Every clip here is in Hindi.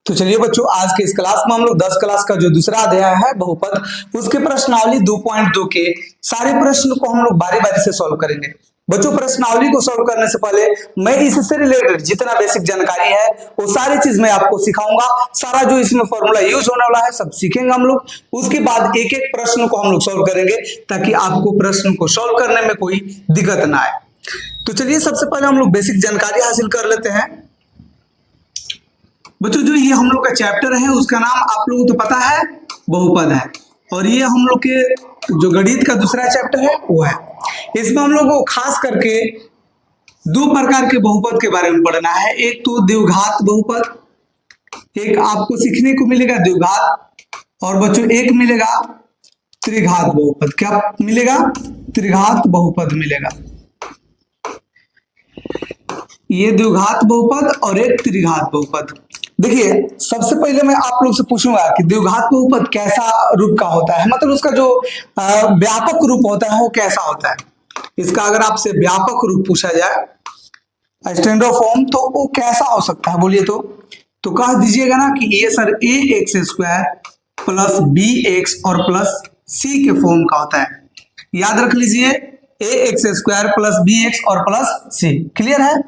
तो चलिए बच्चों, आज के इस क्लास में हम लोग 10 क्लास का जो दूसरा अध्याय है बहुपद, उसके प्रश्नावली 2.2 के सारे प्रश्न को हम लोग बारी बारी से सॉल्व करेंगे। बच्चों, प्रश्नावली को सॉल्व करने से पहले मैं इससे रिलेटेड जितना बेसिक जानकारी है वो सारी चीज मैं आपको सिखाऊंगा। सारा जो इसमें फॉर्मूला यूज होने वाला है सब सीखेंगे हम लोग। उसके बाद एक एक प्रश्न को हम लोग सॉल्व करेंगे ताकि आपको प्रश्न को सॉल्व करने में कोई दिक्कत ना आए। तो चलिए सबसे पहले हम लोग बेसिक जानकारी हासिल कर लेते हैं। बच्चों, जो ये हम लोग का चैप्टर है उसका नाम आप लोगों को तो पता है, बहुपद है। और ये हम लोग के जो गणित का दूसरा चैप्टर है वो है। इसमें हम लोग को खास करके दो प्रकार के बहुपद के बारे में पढ़ना है। एक तो द्विघात बहुपद, एक आपको सीखने को मिलेगा द्विघात, और बच्चों एक मिलेगा त्रिघात बहुपद। क्या मिलेगा? त्रिघात बहुपद मिलेगा। ये द्विघात बहुपद और एक त्रिघात बहुपद। देखिए, सबसे पहले मैं आप लोग से पूछूंगा कि द्विघात बहुपद कैसा रूप का होता है, मतलब उसका जो व्यापक रूप होता है वो कैसा होता है। इसका अगर आपसे व्यापक रूप पूछा जाए स्टैंडर्ड फॉर्म, तो वो कैसा हो सकता है बोलिए तो कह दीजिएगा ना कि ये sir A x square plus B x और प्लस सी के फॉर्म का होता है। याद रख लीजिए, A x square plus B x और प्लस सी। क्लियर है?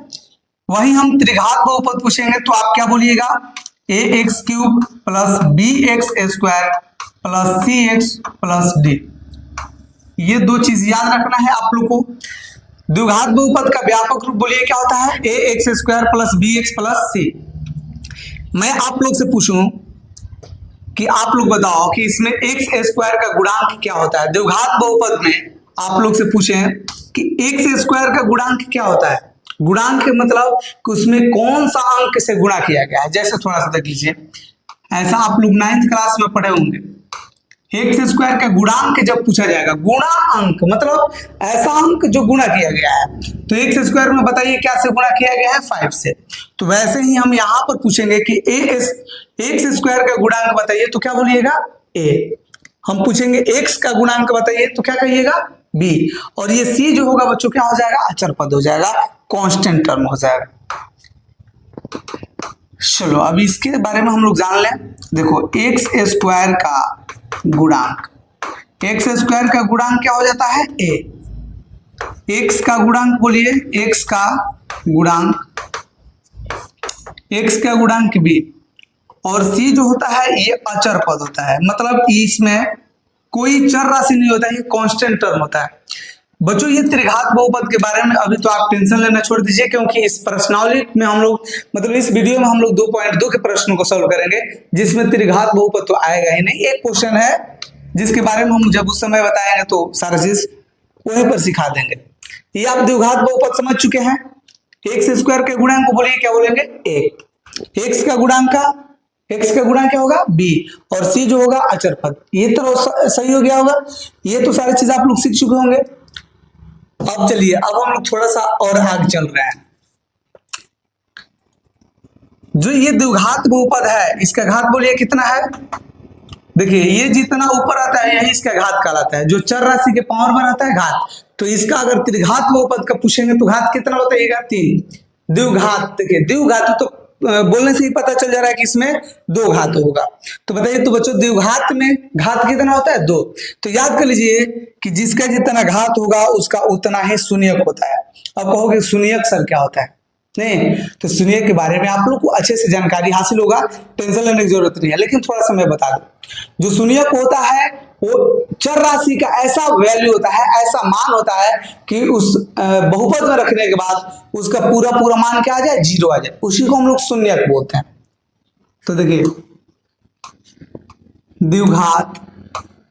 वहीं हम त्रिघात बहुपद पूछेंगे तो आप क्या बोलिएगा? A x cube plus B x square plus C x plus D. ये दो चीज याद रखना है आप लोग को। द्विघात बहुपद का व्यापक रूप बोलिए क्या होता है? A x square plus B x plus C. मैं आप लोग से पूछूं कि आप लोग बताओ कि इसमें एक्स स्क्वायर का गुणांक क्या होता है। द्विघात बहुपद में आप लोग से पूछें कि एक्स स्क्वायर का गुणांक क्या होता है। गुणांक मतलब कि उसमें कौन सा अंक से गुणा किया गया है। जैसे थोड़ा सा देख लीजिए, ऐसा आप लोग 9th क्लास में पढ़े होंगे। एक्स स्क्वायर का गुणांक जब पूछा जाएगा, गुणा अंक मतलब ऐसा अंक जो गुणा किया गया है, तो एक्स स्क्वायर में बताइए क्या से गुणा किया गया है? 5 से। तो वैसे ही हम यहाँ पर पूछेंगे कि एक्स स्क्वायर का गुणांक बताइए, तो क्या बोलिएगा? ए। हम पूछेंगे एक्स का गुणांक बताइए, तो क्या कहिएगा? बी। और ये सी जो होगा बच्चों क्या हो जाएगा? अचर पद हो जाएगा, कांस्टेंट टर्म हो जाएगा। चलो अब इसके बारे में हम लोग जान लें। देखो, एक्स स्क्वायर का गुणांक, एक्स स्क्वायर का गुणांक क्या हो जाता है? ए। एक्स का गुणांक बोलिए, एक्स का गुणांक, एक्स का गुणांक बी। और सी जो होता है ये अचर पद होता है, मतलब इसमें कोई चर राशि नहीं होता है, ये कांस्टेंट टर्म होता है। बच्चों, ये त्रिघात बहुपद के बारे में अभी तो आप टेंशन लेना छोड़ दीजिए, क्योंकि इस प्रश्नावली में हम लोग मतलब इस वीडियो में हम लोग 2.2 के प्रश्नों को सॉल्व करेंगे, जिसमें त्रिघात बहुपद तो आएगा ही नहीं। एक क्वेश्चन है जिसके बारे में हम जब उस समय बताएंगे तो सारा चीज वहीं पर सिखा देंगे। ये आप द्विघात बहुपद समझ चुके हैं। एक्स स्क्वायर के गुणांक को बोलिए, क्या बोलेंगे? एक। एक्स का गुणांक क्या होगा? बी। और सी जो होगा अचर पद। ये तो सही हो गया होगा। ये तो सारी चीज आप लोग सीख चुके होंगे। अब चलिए, अब हम लोग थोड़ा सा और आगे चल रहे हैं। जो ये द्विघात बहुपद है, इसका घात बोलिए कितना है? देखिए, ये जितना ऊपर आता है यही इसका घात कहलाता है। जो चर राशि के पावर में रहता है घात, तो इसका अगर त्रिघात बहुपद का पूछेंगे तो घात कितना बताइएगा? 3। द्विघात, देखिए द्विघात तो बोलने से ही पता चल जा रहा है कि इसमें 2 घात होगा। तो बताइए तो बच्चों, द्विघात में घात कितना होता है? 2। तो याद कर लीजिए कि जिसका जितना घात होगा उसका उतना ही शून्यक होता है। अब कहोगे शून्यक सर क्या होता है? नहीं, तो शून्यक के बारे में आप लोग को अच्छे से जानकारी हासिल होगा, टेंशन लेने की जरूरत नहीं है। लेकिन थोड़ा सा मैं बता दूं, जो शून्यक होता है वो चर राशि का ऐसा वैल्यू होता है, ऐसा मान होता है कि उस बहुपद में रखने के बाद उसका पूरा पूरा मान क्या आ जाए? 0 आ जाए। उसी को हम लोग शून्यक बोलते हैं। तो देखिए, द्विघात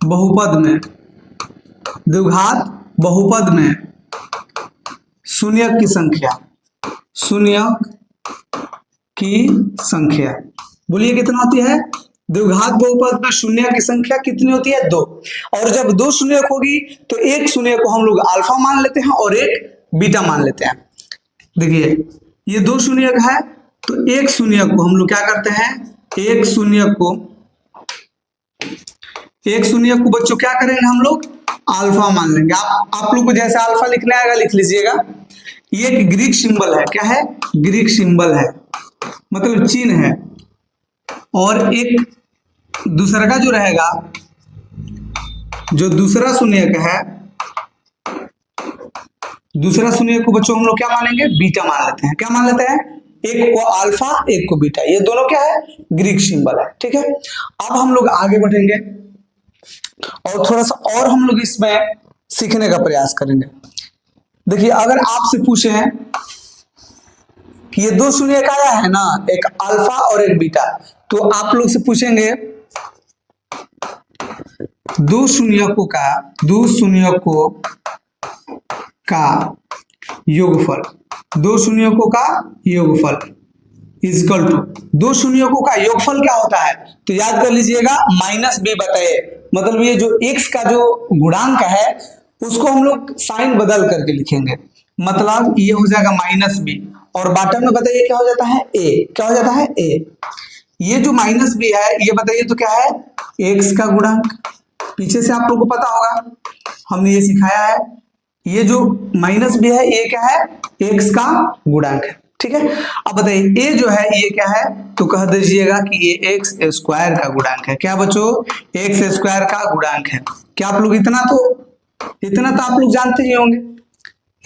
बहुपद में शून्यक की संख्या बोलिए कितना होती है? द्विघात बहुपद में शून्य की संख्या कितनी होती है? 2। और जब 2 शून्यक होगी तो एक शून्य को हम लोग अल्फा मान लेते हैं और एक बीटा मान लेते हैं। देखिए, ये 2 शून्यक है, तो एक शून्यक को हम लोग क्या करते हैं? एक शून्यक को बच्चों क्या करेंगे? हम लोग अल्फा मान लेंगे। आप लोग को जैसे अल्फा लिखने आएगा लिख लीजिएगा। ये एक ग्रीक सिंबल है। क्या है? ग्रीक सिंबल है, मतलब चिन्ह है। और एक दूसरा का जो रहेगा, जो दूसरा शून्यक है, दूसरा शून्यक को बच्चों हम लोग क्या मानेंगे, बीटा मान लेते हैं। क्या मान लेते हैं, एक को अल्फा एक को बीटा, ये दोनों क्या है, ग्रीक सिंबल है। ठीक है, अब हम लोग आगे बढ़ेंगे और थोड़ा सा और हम लोग इसमें सीखने का प्रयास करेंगे। देखिए, अगर आपसे पूछे हैं कि ये दो शून्यक आया है ना, एक अल्फा और एक बीटा, तो आप लोग से पूछेंगे दो शून्यकों का योगफल, दो शून्यकों का योगफल इजकल टू, दो शून्यकों का योगफल क्या होता है, तो याद कर लीजिएगा माइनस बी बताए, मतलब ये जो x का जो गुणांक है उसको हम लोग साइन बदल करके लिखेंगे, मतलब ये हो जाएगा माइनस बी, और बॉटम में बताइए क्या हो जाता है, a, क्या हो जाता है, a। ये जो माइनस बी है ये बताइए तो क्या है, x का गुणांक, पीछे से आप लोगों को पता होगा हमने ये सिखाया है, ये जो माइनस बी है ये क्या है, x का गुणांक है। ठीक है, अब बताइए a जो है ये क्या है, तो कह दीजिएगा कि ये x स्क्वायर का गुणांक है। क्या बच्चों, x स्क्वायर का गुणांक है। क्या आप लोग इतना तो आप लोग जानते ही होंगे।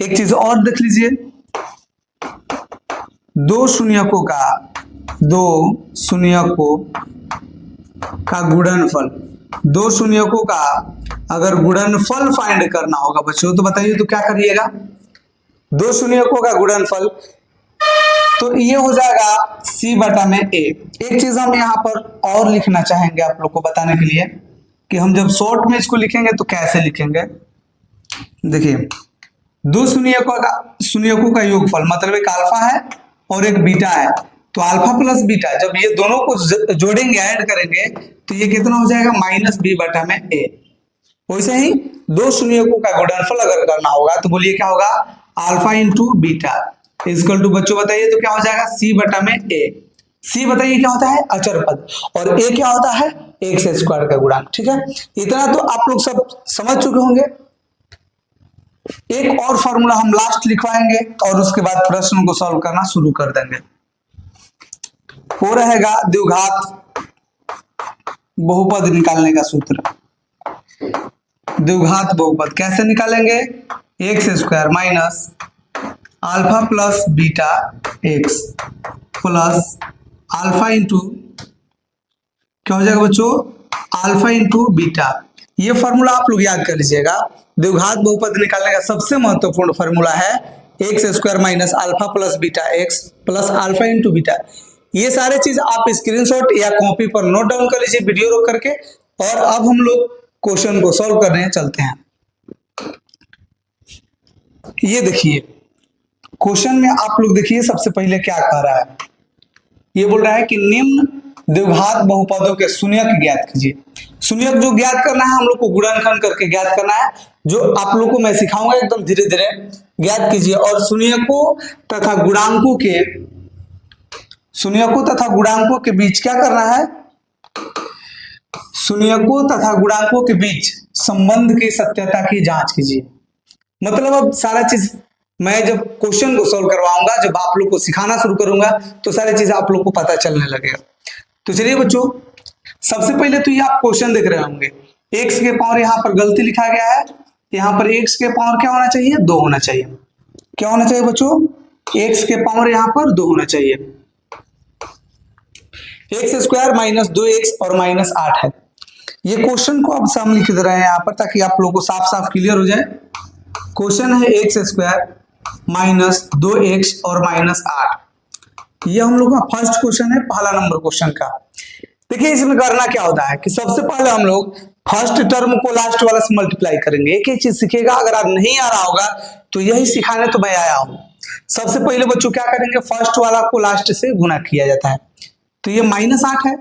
एक चीज और देख लीजिए, दो शून्यकों का गुणनफल, दो शून्यकों का अगर गुणनफल फाइंड करना होगा बच्चों, तो बताइए तो क्या करिएगा, दो शून्यकों का गुणनफल, तो ये हो जाएगा c बटा में a। एक चीज हम यहाँ पर और लिखना चाहेंगे आप लोग को बताने के लिए कि हम जब शॉर्ट में इसको लिखेंगे तो कैसे लिखेंगे। देखिए, दो शून्यकों का योगफल मतलब एक अल्फा है और एक बीटा है, तो अल्फा प्लस बीटा जब ये दोनों को जोड़ेंगे, ऐड करेंगे, तो ये कितना हो जाएगा, माइनस बी बटा में a। वैसे ही दो शून्यकों का गुणनफल अगर करना होगा तो बोलिए क्या होगा, alpha into beta equal to, बच्चों बताइए तो क्या हो जाएगा, c बटा में a। c बताइए क्या होता है, अचर पद, और a क्या होता है, x स्क्वायर का गुणांक। ठीक है, इतना तो आप लोग सब समझ चुके होंगे। एक और फॉर्मूला हम लास्ट लिखवाएंगे और उसके बाद प्रश्न को सॉल्व करना शुरू कर देंगे। वो रहेगा द्विघात बहुपद निकालने का सूत्र। द्विघात बहुपद कैसे निकालेंगे, x square minus alpha plus beta x plus alpha into, क्या हो जाएगा बच्चों, अल्फा इंटू बीटा। ये फॉर्मूला आप लोग याद कर लीजिएगा। द्विघात बहुपद निकालने का सबसे महत्वपूर्ण फॉर्मूला है x square minus alpha plus beta x plus alpha into beta. ये सारे चीज आप स्क्रीनशॉट या कॉपी पर नोट डाउन कर लीजिए वीडियो रोक करके। और अब हम लोग क्वेश्चन को सॉल्व करने चलते हैं। ये देखिए क्वेश्चन में आप लोग देखिए सबसे पहले क्या कह रहा है, ये बोल रहा है कि निम्न द्विघात बहुपदों के शून्यक ज्ञात कीजिए। शून्यक जो ज्ञात करना है हम लोग को गुणनखंड करके ज्ञात करना है, जो आप लोग को मैं सिखाऊंगा एकदम धीरे धीरे ज्ञात कीजिए। और शून्यकों तथा गुणांकों के बीच क्या करना है, शून्यकों तथा गुणांकों के बीच संबंध की सत्यता की जांच कीजिए। मतलब अब सारा चीज मैं जब क्वेश्चन को सॉल्व करवाऊंगा, जब आप लोग को सिखाना शुरू करूंगा तो सारी चीज आप लोग को पता चलने लगेगा। तो चलिए बच्चों, सबसे पहले तो ये आप क्वेश्चन देख रहे होंगे, x के पावर यहाँ पर गलती लिखा गया है, यहाँ पर x के पावर क्या होना चाहिए, 2 होना चाहिए। क्या होना चाहिए बच्चों, x के पावर यहाँ पर 2 होना चाहिए। एक्स स्क्वायर माइनस 2x और माइनस 8 है। ये क्वेश्चन को अब हम लिख दे रहे हैं यहाँ पर ताकि आप लोगों को साफ साफ क्लियर हो जाए। क्वेश्चन है एक्स स्क्वायर माइनस 2x और माइनस 8। ये हम लोग का फर्स्ट क्वेश्चन है, पहला नंबर क्वेश्चन का। देखिए इसमें करना क्या होता है कि सबसे पहले हम लोग फर्स्ट टर्म को लास्ट वाला से मल्टीप्लाई करेंगे। एक ही चीज सीखेगा, अगर आप नहीं आ रहा होगा तो यही सिखाने तो मैं आया हूं। सबसे पहले बच्चों क्या करेंगे, फर्स्ट वाला को लास्ट से गुना किया जाता है। तो ये माइनस 8 है,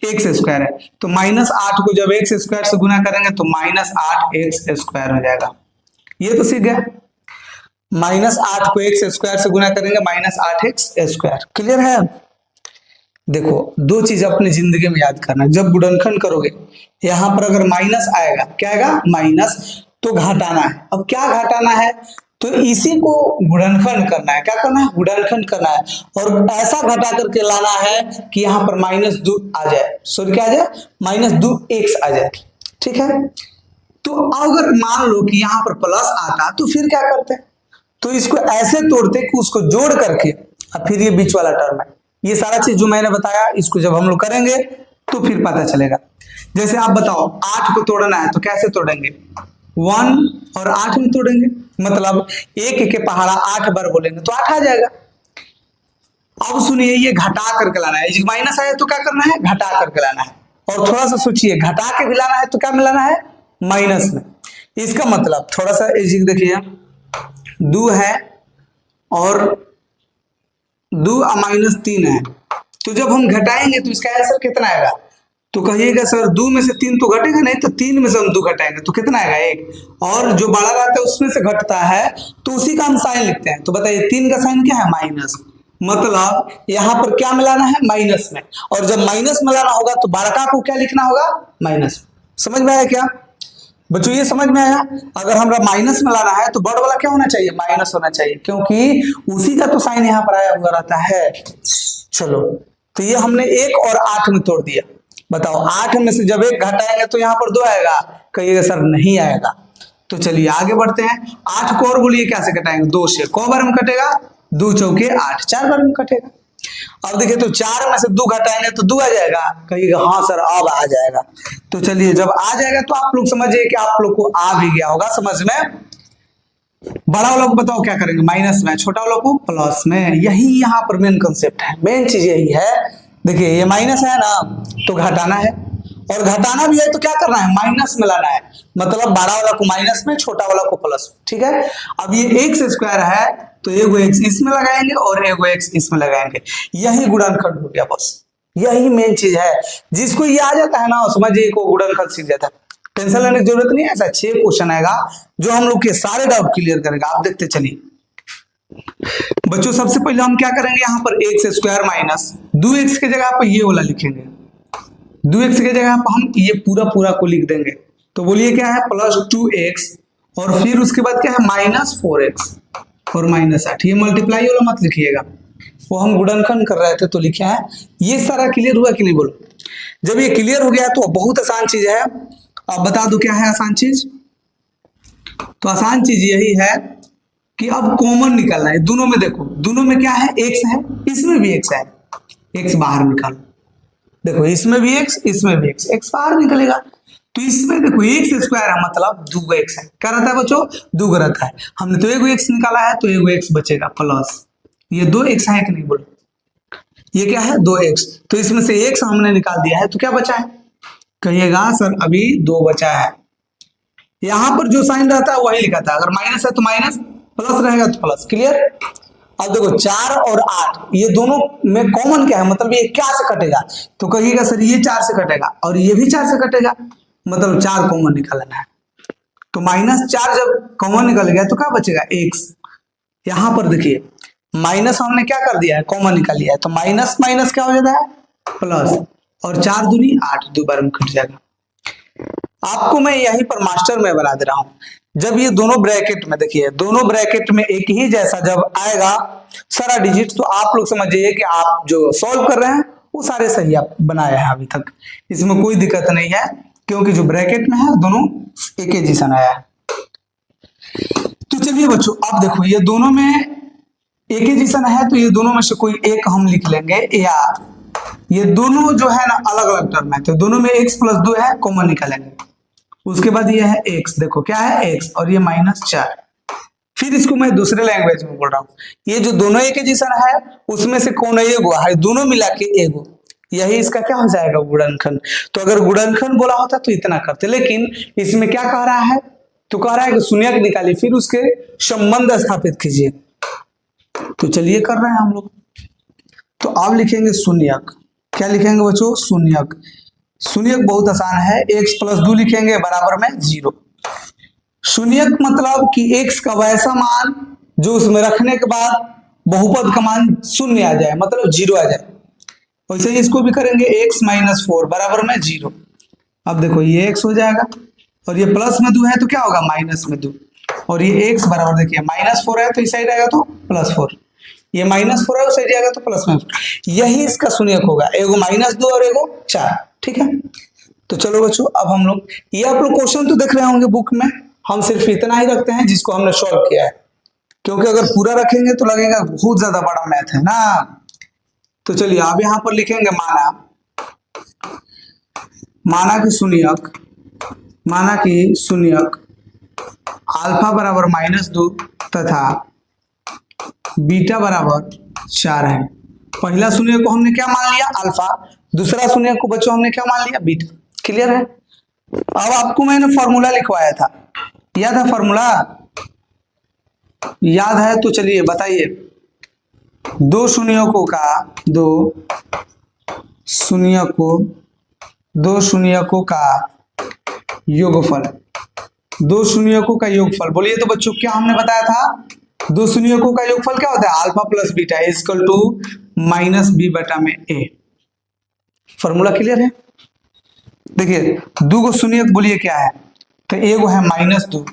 एक्स स्क्वायर है, तो माइनस 8 को जब एक्स स्क्वायर से गुना करेंगे तो माइनस 8 एक्स स्क्वायर हो जाएगा। ये तो सीख गया। माइनस 8 को एक्स स्क्वायर से गुना करेंगे माइनस 8 एक्स स्क्वायर। क्लियर है। देखो दो चीज अपनी जिंदगी में याद करना, जब गुणनखंड करोगे यहां पर अगर माइनस आएगा, क्या आएगा, माइनस, तो घटाना है। अब क्या घटाना है, तो इसी को गुणनखंड करना है। क्या करना है? गुणनखंड करना है, और ऐसा घटा करके लाना है कि यहाँ पर -2 आ जाए, सॉरी क्या आ जाए, -2x आ जाए। ठीक है, तो अगर मान लो कि यहाँ पर प्लस आता तो फिर क्या करते? तो इसको ऐसे तोड़ते कि उसको जोड़ करके और फिर ये बीच वाला टर्म है। ये सारा चीज जो मैंने बताया इसको जब हम लोग करेंगे तो फिर पता चलेगा। जैसे आप बताओ 8 को तोड़ना है तो कैसे तोड़ेंगे? 1 और 8 में तोड़ेंगे, मतलब 1 के पहाड़ा 8 बार बोलेंगे तो 8 आ जाएगा। अब सुनिए, ये घटा करके लाना है, माइनस आया तो क्या करना है? घटा करके लाना है। और थोड़ा सा सोचिए, घटा के भी लाना है तो क्या मिलाना है? माइनस में। इसका मतलब थोड़ा सा देखिए, 2 है और 2 -3 है, तो जब हम घटाएंगे तो इसका आंसर कितना आएगा? तो कहिएगा सर 2 में से 3 तो घटेगा नहीं, तो 3 में से हम 2 घटाएंगे तो कितना आएगा? 1। और जो बड़ा रहता है उसमें से घटता है तो उसी का हम साइन लिखते हैं। तो बताइए 3 का साइन क्या है? माइनस। मतलब यहाँ पर क्या मिलाना है? माइनस में। और जब माइनस मिलाना होगा तो बड़का को क्या लिखना होगा? माइनस। समझ में आया क्या बच्चों? ये समझ में आया? अगर हमरा माइनस में लाना है तो बड़ वाला क्या होना चाहिए? माइनस होना चाहिए, क्योंकि उसी का तो साइन यहाँ पर आया हुआ रहता है। चलो, तो ये हमने 1 और 8 में तोड़ दिया। बताओ 8 में से जब 1 घटाएंगे तो यहाँ पर 2 आएगा? कहिएगा सर नहीं आएगा। तो चलिए आगे बढ़ते हैं। 8 को और बोलिए कैसे घटाएंगे? 2 से। कौ बार में कटेगा? 2 चौके 8, 4 बार में कटेगा। अब देखिए, तो 4 में से 2 घटाएंगे तो 2 आ जाएगा? कहिएगा हाँ सर अब आ जाएगा। तो चलिए, जब आ जाएगा तो आप लोग समझिए कि आप लोग को आ भी गया होगा समझ में। बड़ा वाला को बताओ क्या करेंगे? माइनस में। छोटा वाला को प्लस में। यही यहाँ पर मेन कंसेप्ट है, मेन चीज यही है। देखिए ये माइनस है ना, तो घटाना है, और घटाना भी है तो क्या करना है? माइनस में लाना है। मतलब बड़ा वाला को माइनस में, छोटा वाला को प्लस। ठीक है, अब ये एक्स स्क्वायर है तो एगो एक्स इसमें लगाएंगे और एगो एक्स इसमें लगाएंगे। यही गुणनखंड हो गया, बस यही मेन चीज है। जिसको ये आ जाता है ना, समझिए को गुणनखंड सीख जाता है। टेंशन लेने की जरूरत नहीं है। ऐसा 6 क्वेश्चन आएगा जो हम लोग के सारे डाउट क्लियर करेगा। आप देखते चलिए बच्चों, सबसे पहले हम क्या करेंगे? यहाँ पर एक्स स्क्वायर माइनस 2x की जगह पर ये वाला लिखेंगे। 2x की जगह पर हम ये पूरा पूरा को लिख देंगे। तो बोलिए क्या है? +2x, और फिर उसके बाद क्या है? -4x और -8। ये मल्टीप्लाई वाला मत लिखिएगा, वो हम गुणनखंड कर रहे थे तो लिखे हैं। ये सारा क्लियर हुआ कि नहीं बोलो? जब ये क्लियर हो गया तो बहुत आसान चीज है। अब बता दो क्या है आसान चीज? तो आसान चीज यही है कि अब कॉमन निकालना है दोनों में। देखो दोनों में क्या है? x है, इसमें भी x है, x बाहर निकालो। देखो इसमें भी x, इसमें भी x बाहर निकलेगा। तो इसमें देखो x स्क्वायर है, मतलब 2x है। क्या रहता है बच्चों? 2 रहता है। हमने तो एगो x निकाला है तो एगो x बचेगा प्लस ये 2x है कि नहीं बोलो? ये क्या है? 2x। तो इसमें से x हमने निकाल दिया है तो क्या बचा है? कहिएगा सर अभी 2 बचा है। यहां पर जो साइन रहता है वही लिखा था। अगर माइनस है तो माइनस, प्लस रहेगा तो प्लस। क्लियर? अब देखो 4 और 8 ये दोनों में कॉमन क्या है? मतलब ये क्या से कटेगा? तो कहिएगा सर ये 4 से कटेगा और ये भी 4 से कटेगा, मतलब 4 कॉमन निकालना है। तो -4 जब कॉमन निकल गया तो क्या बचेगा? x। यहां पर देखिए माइनस हमने क्या कर दिया है? कॉमन निकाल लिया है। तो माइनस माइनस क्या हो जाता है? प्लस, और 4 दूनी 8, 2 बार में कट जाएगा। आपको मैं यहीं पर मास्टर में बना दे रहा हूं। जब ये दोनों ब्रैकेट में, देखिए दोनों ब्रैकेट में एक ही जैसा जब आएगा सारा डिजिट, तो आप लोग समझ जाइए कि आप जो सॉल्व कर रहे हैं वो सारे सही आप बनाए हैं अभी तक। इसमें कोई दिक्कत नहीं है, क्योंकि जो ब्रैकेट में है दोनों एक ही जैसा आया है। तो चलिए बच्चों, अब देखो ये दोनों में एक ही जैसा है, तो ये दोनों में से कोई एक हम लिख लेंगे, या ये दोनों जो है ना अलग अलग टर्म है, तो दोनों में x + 2 है, कॉमन निकालेंगे। उसके बाद ये है x, देखो क्या है x, और ये -4। फिर इसको मैं दूसरे लैंग्वेज में बोल रहा हूँ। ये जो दोनों एक जैसा है उसमें से कौन एगो है? दोनों मिला के एगो, यही इसका क्या हो जाएगा? गुणनखंड। तो अगर गुणनखंड बोला होता तो इतना करते, लेकिन इसमें क्या कह रहा है? तो कह रहा है कि शून्यक निकालिए, फिर उसके संबंध स्थापित कीजिए। तो चलिए कर रहे हैं हम लोग। तो अब लिखेंगे शून्यक। क्या लिखेंगे बच्चों? शून्यक। शून्यक बहुत आसान है, x + 2 लिखेंगे बराबर में 0। शून्यक मतलब कि x का वैसा मान जो उसमें रखने के बाद बहुपद का मान शून्य आ जाए, मतलब 0 आ जाए। वैसे ही इसको भी करेंगे, x - 4 बराबर में 0। अब देखो ये x हो जाएगा, और ये प्लस में 2 है तो क्या होगा? -2। और ये x बराबर देखिए -4 है तो इस साइड आएगा तो +4, ये -4 है उस साइड आएगा तो +4। यही इसका शून्यक होगा, एगो -2 और एगो 4। ठीक है, तो चलो बच्चों अब हम लोग, ये आप लोग क्वेश्चन तो देख रहे होंगे बुक में, हम सिर्फ इतना ही रखते हैं जिसको हमने सॉल्व किया है, क्योंकि अगर पूरा रखेंगे तो लगेगा बहुत ज्यादा बड़ा मैथ है ना। तो चलिए अब यहाँ पर लिखेंगे माना कि शून्यक अल्फा बराबर -2 तथा बीटा बराबर 4 है। पहला शून्यक को हमने क्या मान लिया, अल्फा। दूसरा शून्यक को बच्चों हमने क्या मान लिया, बीटा। क्लियर है। अब आपको मैंने फॉर्मूला लिखवाया था, याद है फॉर्मूला? याद है तो चलिए बताइए। दो शून्यकों का योगफल, दो शून्यकों का योगफल बोलिए तो बच्चों क्या हमने बताया था, दो शून्यकों का योगफल क्या होता है, alpha plus beta equal to -b बटा में a। फॉर्मूला क्लियर है। देखिए दो गो शून्यक बोलिए क्या है, तो एगो है -2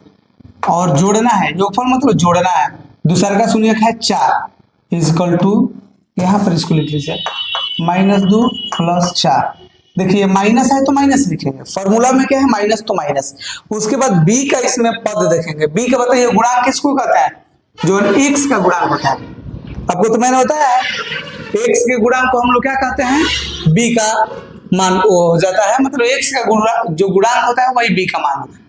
और जोड़ना है, योगफल मतलब जोड़ना है, दूसरा का शून्यक है 4 इक्वल टू, यहाँ पर इसको लिख लीजिए -2 + 4। देखिए माइनस है तो माइनस लिखेंगे, फॉर्मूला में क्या है माइनस तो माइनस। उसके बाद b का इसमें पद देखेंगे, b का बताइए गुणांक किसको कहता है, जो x का गुणांक होता है। आपको तो मैंने बताया है x के गुणांक को हम लोग क्या कहते हैं, b का मान वो हो जाता है, मतलब x का गुणांक जो गुणांक होता है वही b का मान होता है।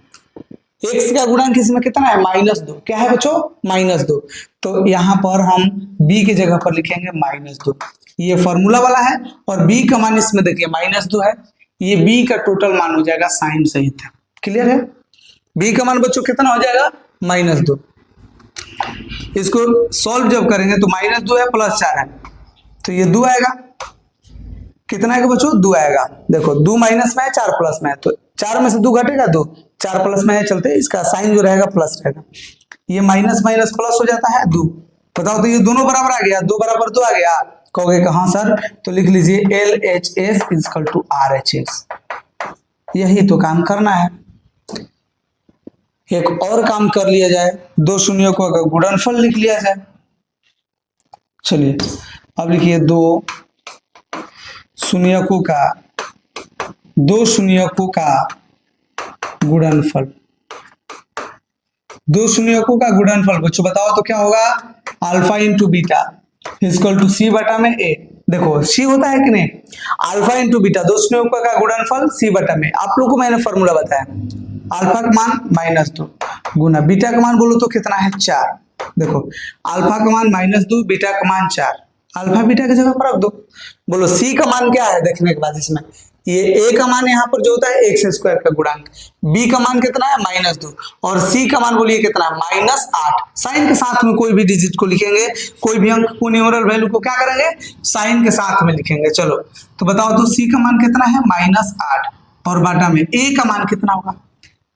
x का गुणांक इसमें कितना है, -2। क्या है बच्चों, -2। तो यहाँ पर हम b की जगह पर लिखेंगे -2, ये फॉर्मूला वाला है। और b का मान इसमें देखिए -2 है, ये b का टोटल मान हो जाएगा साइन सहित। क्लियर है। b का मान बच्चों कितना हो जाएगा, -2। इसको सॉल्व जब करेंगे तो -2 है +4 है, तो ये 2 आएगा। कितना आएगा बच्चों, 2 आएगा। देखो 2 माइनस में है, 4 प्लस में है, तो 4 में से 2 घटेगा, 2 4 प्लस में है, चलते इसका साइन जो रहेगा प्लस रहेगा। ये माइनस माइनस प्लस हो जाता है 2। बताओ तो ये दोनों बराबर आ गया, 2 बराबर 2 आ गया। कहोगे कहाँ सर, तो लिख लीजिए LHS इक्वल टू RHS। यही तो काम करना है। एक और काम कर लिया जाए, दो शून्यकों का गुणनफल लिख लिया जाए। चलिए अब लिखिए दो शून्यकों का गुणनफल। दो शून्यकों का गुणनफल बच्चों बताओ तो क्या होगा, alpha into beta equal to C बटा में ए। देखो सी होता है कि नहीं, अल्फा इंटू बीटा, दो शून्यकों का गुणनफल सी बटा में। आप लोगों को मैंने फॉर्मूला बताया, अल्फा का मान -2 गुना बीटा का मान बोलो तो कितना है 4। देखो अल्फा का मान -2, बीटा का मान 4, अल्फा बीटा की जगह पर रख दो। बोलो सी का मान क्या है, देखने के बाद इसमें ये a का मान यहाँ पर जो होता है x² का गुणांक, b का मान कितना है -2 और c का मान बोलिए कितना है -8। साइन के साथ में कोई भी डिजिट को लिखेंगे, कोई भी अंक को न्यूमरल वैल्यू को क्या करेंगे, साइन के साथ में लिखेंगे। चलो तो बताओ तो c का मान कितना है -8 और बाटा में a का मान कितना होगा,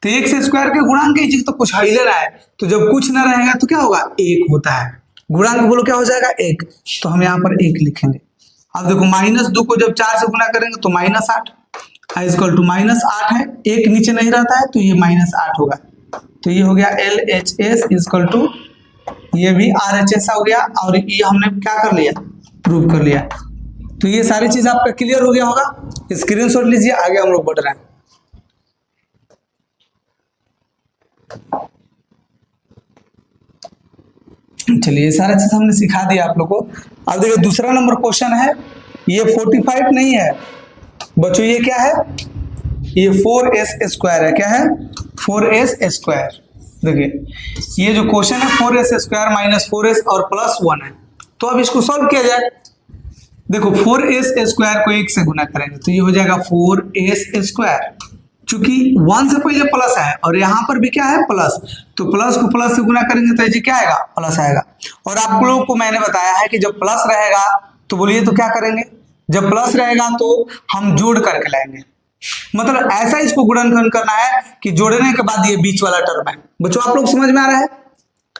तो x² के गुणांक की चीज तो कुछ ही ले रहा है, तो जब कुछ न रहेगा तो क्या होगा, 1 होता है। गुणांक बोलो क्या हो जाएगा 1, तो हम यहाँ पर 1 लिखेंगे। अब देखो -2 को जब 4 से गुना करेंगे तो -8 इक्वल टू -8 है, 1 नीचे नहीं रहता है तो ये -8 होगा। तो ये हो गया LHS इक्वल टू, ये भी RHS हो गया, और ये हमने क्या कर लिया, प्रूव कर लिया। तो ये सारी चीज आपका क्लियर हो गया होगा, स्क्रीनशॉट लीजिए, आगे हम लोग बढ़ रहे हैं। चलिए सारा चीज हमने सिखा दिया आप लोग को। अब देखिए दूसरा नंबर क्वेश्चन है, ये 45 नहीं है बच्चों, ये क्या है, ये 4s² है। क्या है, 4s²। देखिए ये जो क्वेश्चन है 4s² -4s और +1 है, तो अब इसको सॉल्व किया जाए। देखो 4s² को 1 से गुना करेंगे तो ये हो जाएगा 4s²। चूंकि 1 से पहले प्लस है और यहाँ पर भी क्या है प्लस, तो प्लस को प्लस से गुना करेंगे तो ये क्या आएगा, प्लस आएगा। और आप लोगों को मैंने बताया है कि जब प्लस रहेगा तो बोलिए तो क्या करेंगे, जब प्लस रहेगा तो हम जोड़ करके लाएंगे, मतलब ऐसा इसको गुणनखंड करना है कि जोड़ने के बाद ये बीच वाला टर्म है। बच्चों आप लोग समझ में आ रहा है।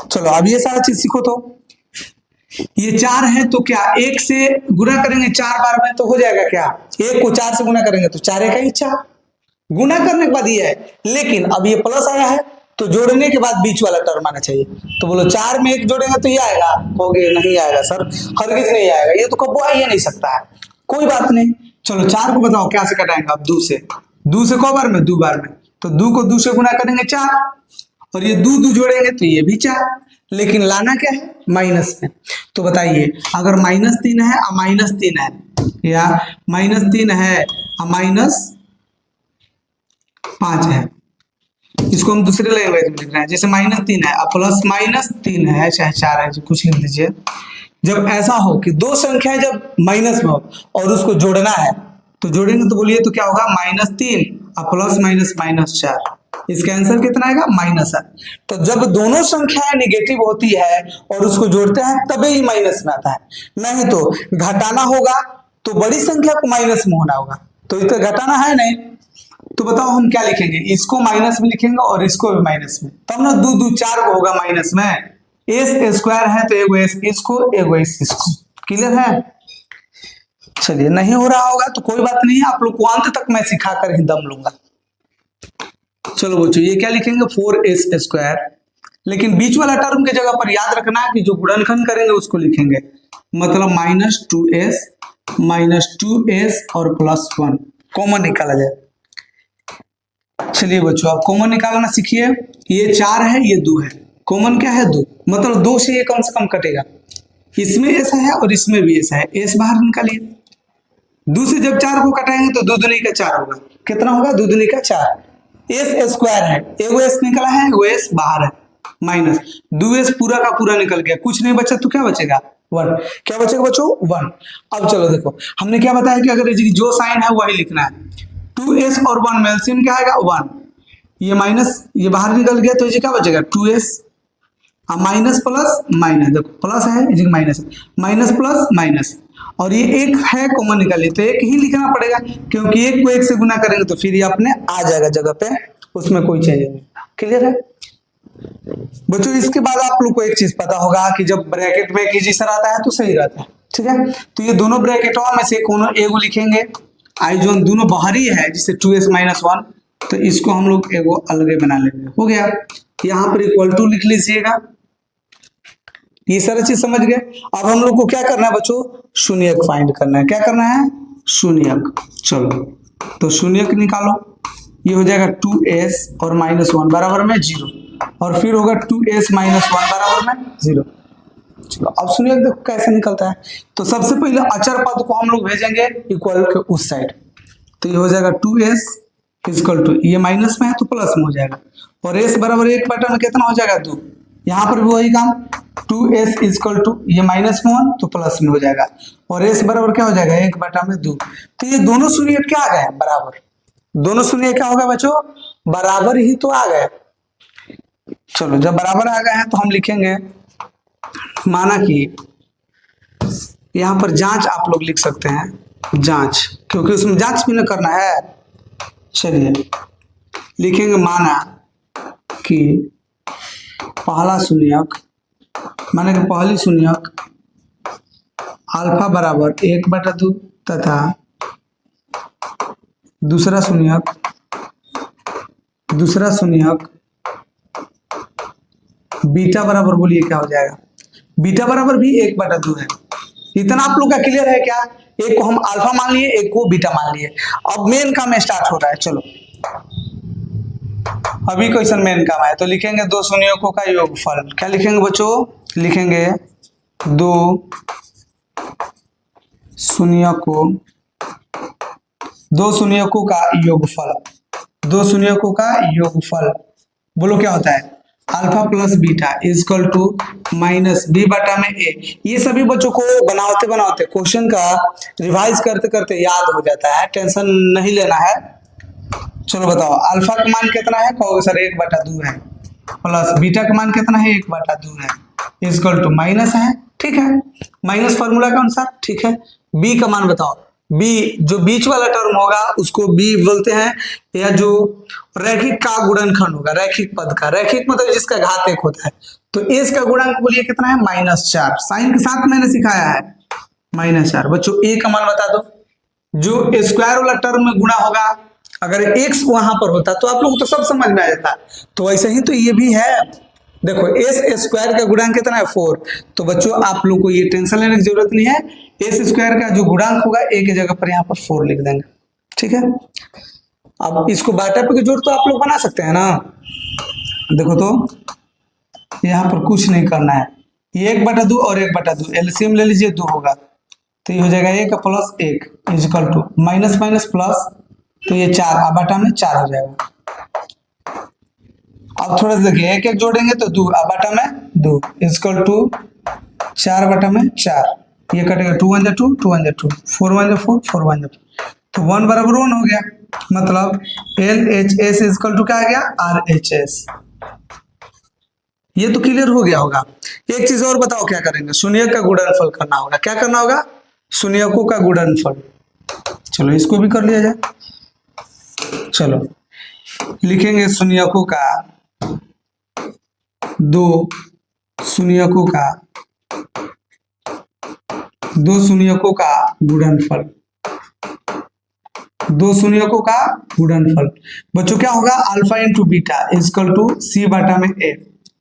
चलो अब ये सारा चीज सीखो। तो ये 4 है तो क्या 1 से गुना करेंगे 4 बार में तो हो जाएगा क्या, 1 को 4 से गुना करेंगे तो 4 का ही 4, गुना करने के बाद ये है। लेकिन अब ये प्लस आया है तो जोड़ने के बाद बीच वाला टर्म आना चाहिए। तो बोलो 4 में 1 जोड़ेंगे तो ये आएगा, कहोगे नहीं आएगा सर, हरगिज नहीं आएगा, ये तो कब्बो आ ही नहीं सकता है। कोई बात नहीं, चलो 4 को बताओ क्या से घटाएंगे आप, 2 से। 2 से कौ बार में, 2 बार में, तो 2 को 2 से गुना करेंगे 4, और ये 2 2 जोड़ेंगे तो ये भी 4, लेकिन लाना क्या है, माइनस में। तो बताइए अगर -3 है और -3 है, या -3 है और -5 है, इसको हम दूसरे लैंग्वेज में लिख रहे हैं, जैसे -3 है और प्लस -3 है, चाहे 4 है, कुछ लिख दीजिए। जब ऐसा हो कि दो संख्याएं जब माइनस में हो और उसको जोड़ना है, तो जोड़ेंगे तो बोलिए तो क्या होगा, -3 और प्लस -4, इसका आंसर कितना आएगा, -8। तो जब दोनों संख्याएं नेगेटिव होती है और उसको जोड़ते हैं तभी ही माइनस में आता है, नहीं तो घटाना होगा तो बड़ी संख्या को माइनस में होना होगा, तो इसका घटाना है नहीं। तो बताओ हम क्या लिखेंगे, इसको माइनस में लिखेंगे और इसको भी माइनस में, तब ना 2 2 4 को होगा माइनस में। एस स्क्वायर है तो एगो एस इसको, एगो एस इसको, क्लियर है। चलिए नहीं हो रहा होगा तो कोई बात नहीं है, आप लोग को अंत तक मैं सिखाकर ही दम लूंगा। चलो बच्चों ये क्या लिखेंगे, 4s स्क्वायर, लेकिन बीच वाला टर्म के जगह पर याद रखना है कि जो गुणनखंड करेंगे उसको लिखेंगे, मतलब -2s और +1 कॉमन निकाला जाए। चलिए बच्चों आप कॉमन निकालना सीखिए, ये 4 है ये 2 है, कॉमन क्या है 2, मतलब 2 से ये कम से कम कटेगा, इसमें ऐसा है और इसमें भी ऐसा है, एस बाहर निकालिए। 2 से जब 4 को कटाएंगे तो 2 दूनी का 4 होगा, कितना होगा, 2 दूनी का 4। एस स्क्वायर है, एगो एस निकला है, एगो एस बाहर है, माइनस 2s पूरा का पूरा निकल गया, कुछ नहीं बचा तो क्या बचेगा, 1। क्या बचेगा बच्चों, 1। अब चलो देखो हमने क्या बताया कि अगर जो साइन है वही लिखना है, 2s और 1 में एलसीएम क्या आएगा, 1। ये माइनस ये बाहर निकल गया तो ये क्या बचेगा, 2s, माइनस प्लस माइनस, देखो प्लस है ये माइनस, माइनस प्लस माइनस, और ये एक है कॉमन निकालिए तो एक ही लिखना पड़ेगा, क्योंकि एक को एक से गुना करेंगे तो फिर ये अपने आ जाएगा जगह पे, उसमें कोई चेंज नहीं। क्लियर है बच्चों। इसके बाद आप लोग को एक चीज पता होगा कि जब ब्रैकेट में एक सर आता है तो सही रहता है, ठीक है। तो ये दोनों ब्रैकेटों में से कोनो एगो लिखेंगे, आई जोन दोनों बाहरी है जिससे 2s - 1, तो इसको हम लोग एगो अलग बना लेंगे, हो गया। यहाँ पर इक्वल टू लिख लीजिएगा, ये सारा चीज समझ गए। अब हम लोग को क्या करना है बच्चों, शून्यक फाइंड करना है, क्या करना है, शून्यक। चलो तो शून्यक निकालो, ये हो जाएगा 2s और -1 बराबर में 0, और फिर होगा 2s - 1 बराबर में 0। चलो अब शून्यक देखो कैसे निकलता है, तो सबसे पहले अचर पद को हम लोग भेजेंगे इक्वल के उस साइड, तो ये हो जाएगा 2s इक्वल टू, ये माइनस में है तो प्लस में हो जाएगा, और s बराबर 1 बटा में कितना हो जाएगा, 2। यहाँ पर भी वही काम, 2s इक्वल टू, ये माइनस में 1 तो प्लस में हो जाएगा, और s बराबर क्या हो जाएगा, 1 बटा में 2। तो ये दोनों शून्य क्या आ गए, बराबर, दोनों शून्य क्या होगा बच्चों, बराबर ही तो आ गए। चलो जब बराबर आ गए हैं तो हम लिखेंगे, माना कि यहाँ पर जांच आप लोग लिख सकते हैं, जांच, क्योंकि उसमें जांच भी ना करना है। चलिए लिखेंगे, माना कि पहला शून्यक, माने कि पहली शून्यक अल्फा बराबर 1 बटा 2 तथा दूसरा शून्यक बीटा बराबर, बोलिए क्या हो जाएगा, बीटा बराबर भी 1 बटा 2 है। इतना आप लोग का क्लियर है क्या, एक को हम अल्फा मान लिए, एक को बीटा मान लिए। अब मेन काम स्टार्ट हो रहा है, चलो अभी क्वेश्चन मेन काम है, तो लिखेंगे दो शून्यकों का योगफल, क्या लिखेंगे बच्चों, लिखेंगे दो शून्यकों का योगफल, दो शून्यकों का योगफल, बोलो क्या होता है, alpha plus beta is equal to minus b बटा में ए। ये सभी बच्चों को बनाते बनाते क्वेश्चन का रिवाइज करते करते याद हो जाता है, टेंशन नहीं लेना है। चलो बताओ, अल्फा का मान कितना है, कहोगे सर 1 बटा 2 है, प्लस बीटा का मान कितना है, 1 बटा 2 है, इजकल टू माइनस है, ठीक है, माइनस फॉर्मूला के अनुसार, ठीक है। बी का मान बताओ, बी जो बीच वाला टर्म होगा उसको बी बोलते हैं, या जो रैखिक का गुणनखंड होगा, रैखिक पद का, रैखिक मतलब जिसका घात 1 होता है, तो एस का गुणांक बोलिए कितना है, -4, साइन के साथ मैंने सिखाया है, -4। बच्चों ए का मान बता दो, जो स्क्वायर वाला टर्म में गुणा होगा अगर x वहां पर होता तो आप लोग को तो सब समझ में आ जाता। तो वैसे ही तो ये भी है, देखो एस स्क्वायर का गुणांक कितना है 4। तो बच्चों आप लोग को ये टेंशन लेने की जरूरत नहीं है, एस स्क्वायर का जो गुणांक होगा ए की जगह पर यहाँ पर 4 लिख देंगे, ठीक है। अब इसको बाटा पे जोड़ तो आप लोग बना सकते हैं ना। देखो तो यहाँ पर कुछ नहीं करना है, ये 1/2 और 1/2 एलसीएम ले लीजिए, 2 होगा तो ये हो जाएगा 1 plus 1 is equal to minus minus plus, तो ये 4 बाटा में 4 हो जाएगा। अब थोड़ा सा देखिए 1 1 जोड़ेंगे तो 2 बाटा में 2 इजिकल टू 4 बाटा में 4, ये कटेगा 2 1 2 2 1 2 4 1 4 4 1 2, तो 1 बराबर 1 हो गया। मतलब LHS इजिकल टू क्या आ गया RHS। ये तो क्लियर हो गया होगा। एक चीज और बताओ क्या करेंगे, शून्य का गुणनफल करना होगा। क्या करना होगा, शून्यकों का गुणनफल। चलो इसको भी कर लिया जाए। चलो लिखेंगे शून्यकों का, दो शून्यकों का गुणनफल, दो शून्यकों का गुणनफल। बच्चों क्या होगा, alpha into beta is equal to C बाटा में ए,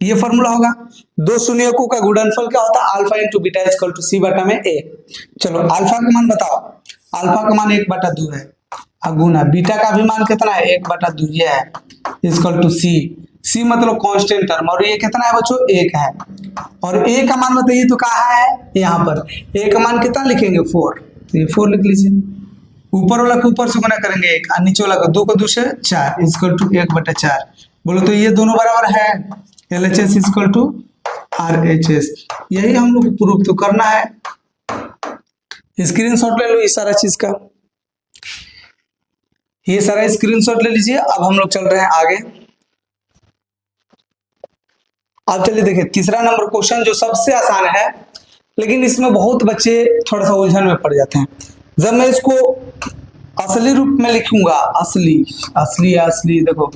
ये फॉर्मूला होगा। दो शून्यकों का गुणनफल क्या होता है, alpha into beta is equal to C बाटा में ए। चलो अल्फा का मान बताओ, अल्फा का मान 1/2 है, गुना बीटा का भी मान कितना है 1/2 ये है, इजकल टू सी। सी मतलब कांस्टेंट टर्म, और ये कितना है बच्चों 1 है। और ए का मान बताइए तो कहाँ है, यहाँ पर। ए का मान कितना लिखेंगे 4, तो ये 4 लिख लीजिए। ऊपर वाला को ऊपर से गुना करेंगे 1 और नीचे वाला को 2 को 2 से 4 इजकल टू 1/4। बोलो तो ये दोनों बराबर है, LHS इजकल टू RHS। यही हम लोग को प्रूफ तो करना है। स्क्रीनशॉट ले लो इस सारा चीज का, ये सारा स्क्रीनशॉट ले लीजिए। अब हम लोग चल रहे हैं आगे। अब चलिए देखिए तीसरा नंबर क्वेश्चन जो सबसे आसान है, लेकिन इसमें बहुत बच्चे थोड़ा सा उलझन में पड़ जाते हैं। जब मैं इसको असली रूप में लिखूंगा, असली देखो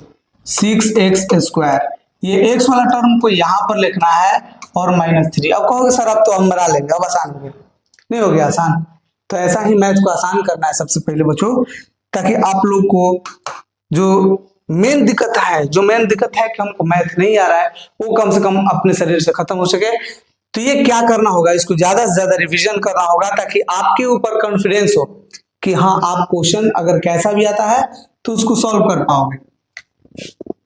6x², ये x वाला टर्म को यहाँ पर लिखना है और -3। अब कहोगे सर अब तो हम बना लेंगे, अब आसान हो गया। नहीं हो गया आसान, तो ऐसा ही मैथ को आसान करना है सबसे पहले बच्चों, ताकि आप लोग को जो मेन दिक्कत है कि हमको मैथ नहीं आ रहा है, वो कम से कम अपने शरीर से खत्म हो सके। तो ये क्या करना होगा, इसको ज्यादा से ज्यादा रिवीजन करना होगा, ताकि आपके ऊपर कॉन्फिडेंस हो कि हाँ आप क्वेश्चन अगर कैसा भी आता है तो उसको सॉल्व कर पाओगे।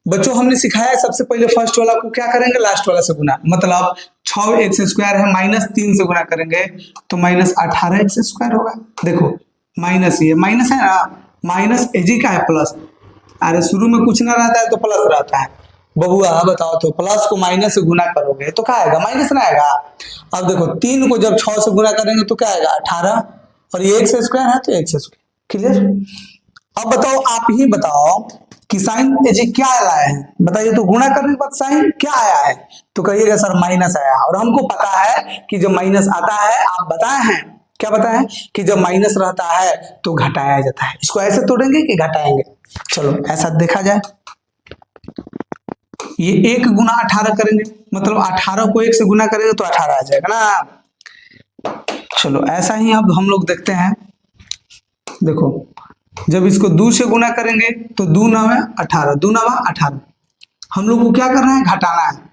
बच्चों हमने सिखाया सबसे पहले फर्स्ट वाला को क्या करेंगे, लास्ट वाला से गुना। मतलब 6x² है, -3 से गुना करेंगे तो -18x² होगा। देखो माइनस, ये माइनस है ना, माइनस एजी का है प्लस। अरे शुरू में कुछ ना रहता है तो प्लस रहता है। बबुआ बताओ तो प्लस को माइनस से गुना करोगे तो क्या आएगा, माइनस ना आएगा। अब देखो 3 को जब 6 से गुना करेंगे तो क्या आएगा 18, और ये x² है तो x²। क्लियर। अब बताओ, आप ही बताओ कि साइन एजी क्या लाए हैं, बताइए तो। गुणा करने के बाद साइन क्या आया है, तो कहिएगा सर माइनस आया। और हमको पता है कि जब माइनस आता है, आप बताए हैं क्या बताया है कि जब माइनस रहता है तो घटाया जाता है। इसको ऐसे तोड़ेंगे कि घटाएंगे। चलो ऐसा देखा जाए, ये 1 गुना 18 करेंगे, मतलब 18 को 1 से गुना करेंगे तो 18 आ जाएगा ना। चलो ऐसा ही अब हम लोग देखते हैं। देखो जब इसको 2 से गुना करेंगे तो 2 9 18, 2 9 18। हम लोग को क्या करना है, घटाना है।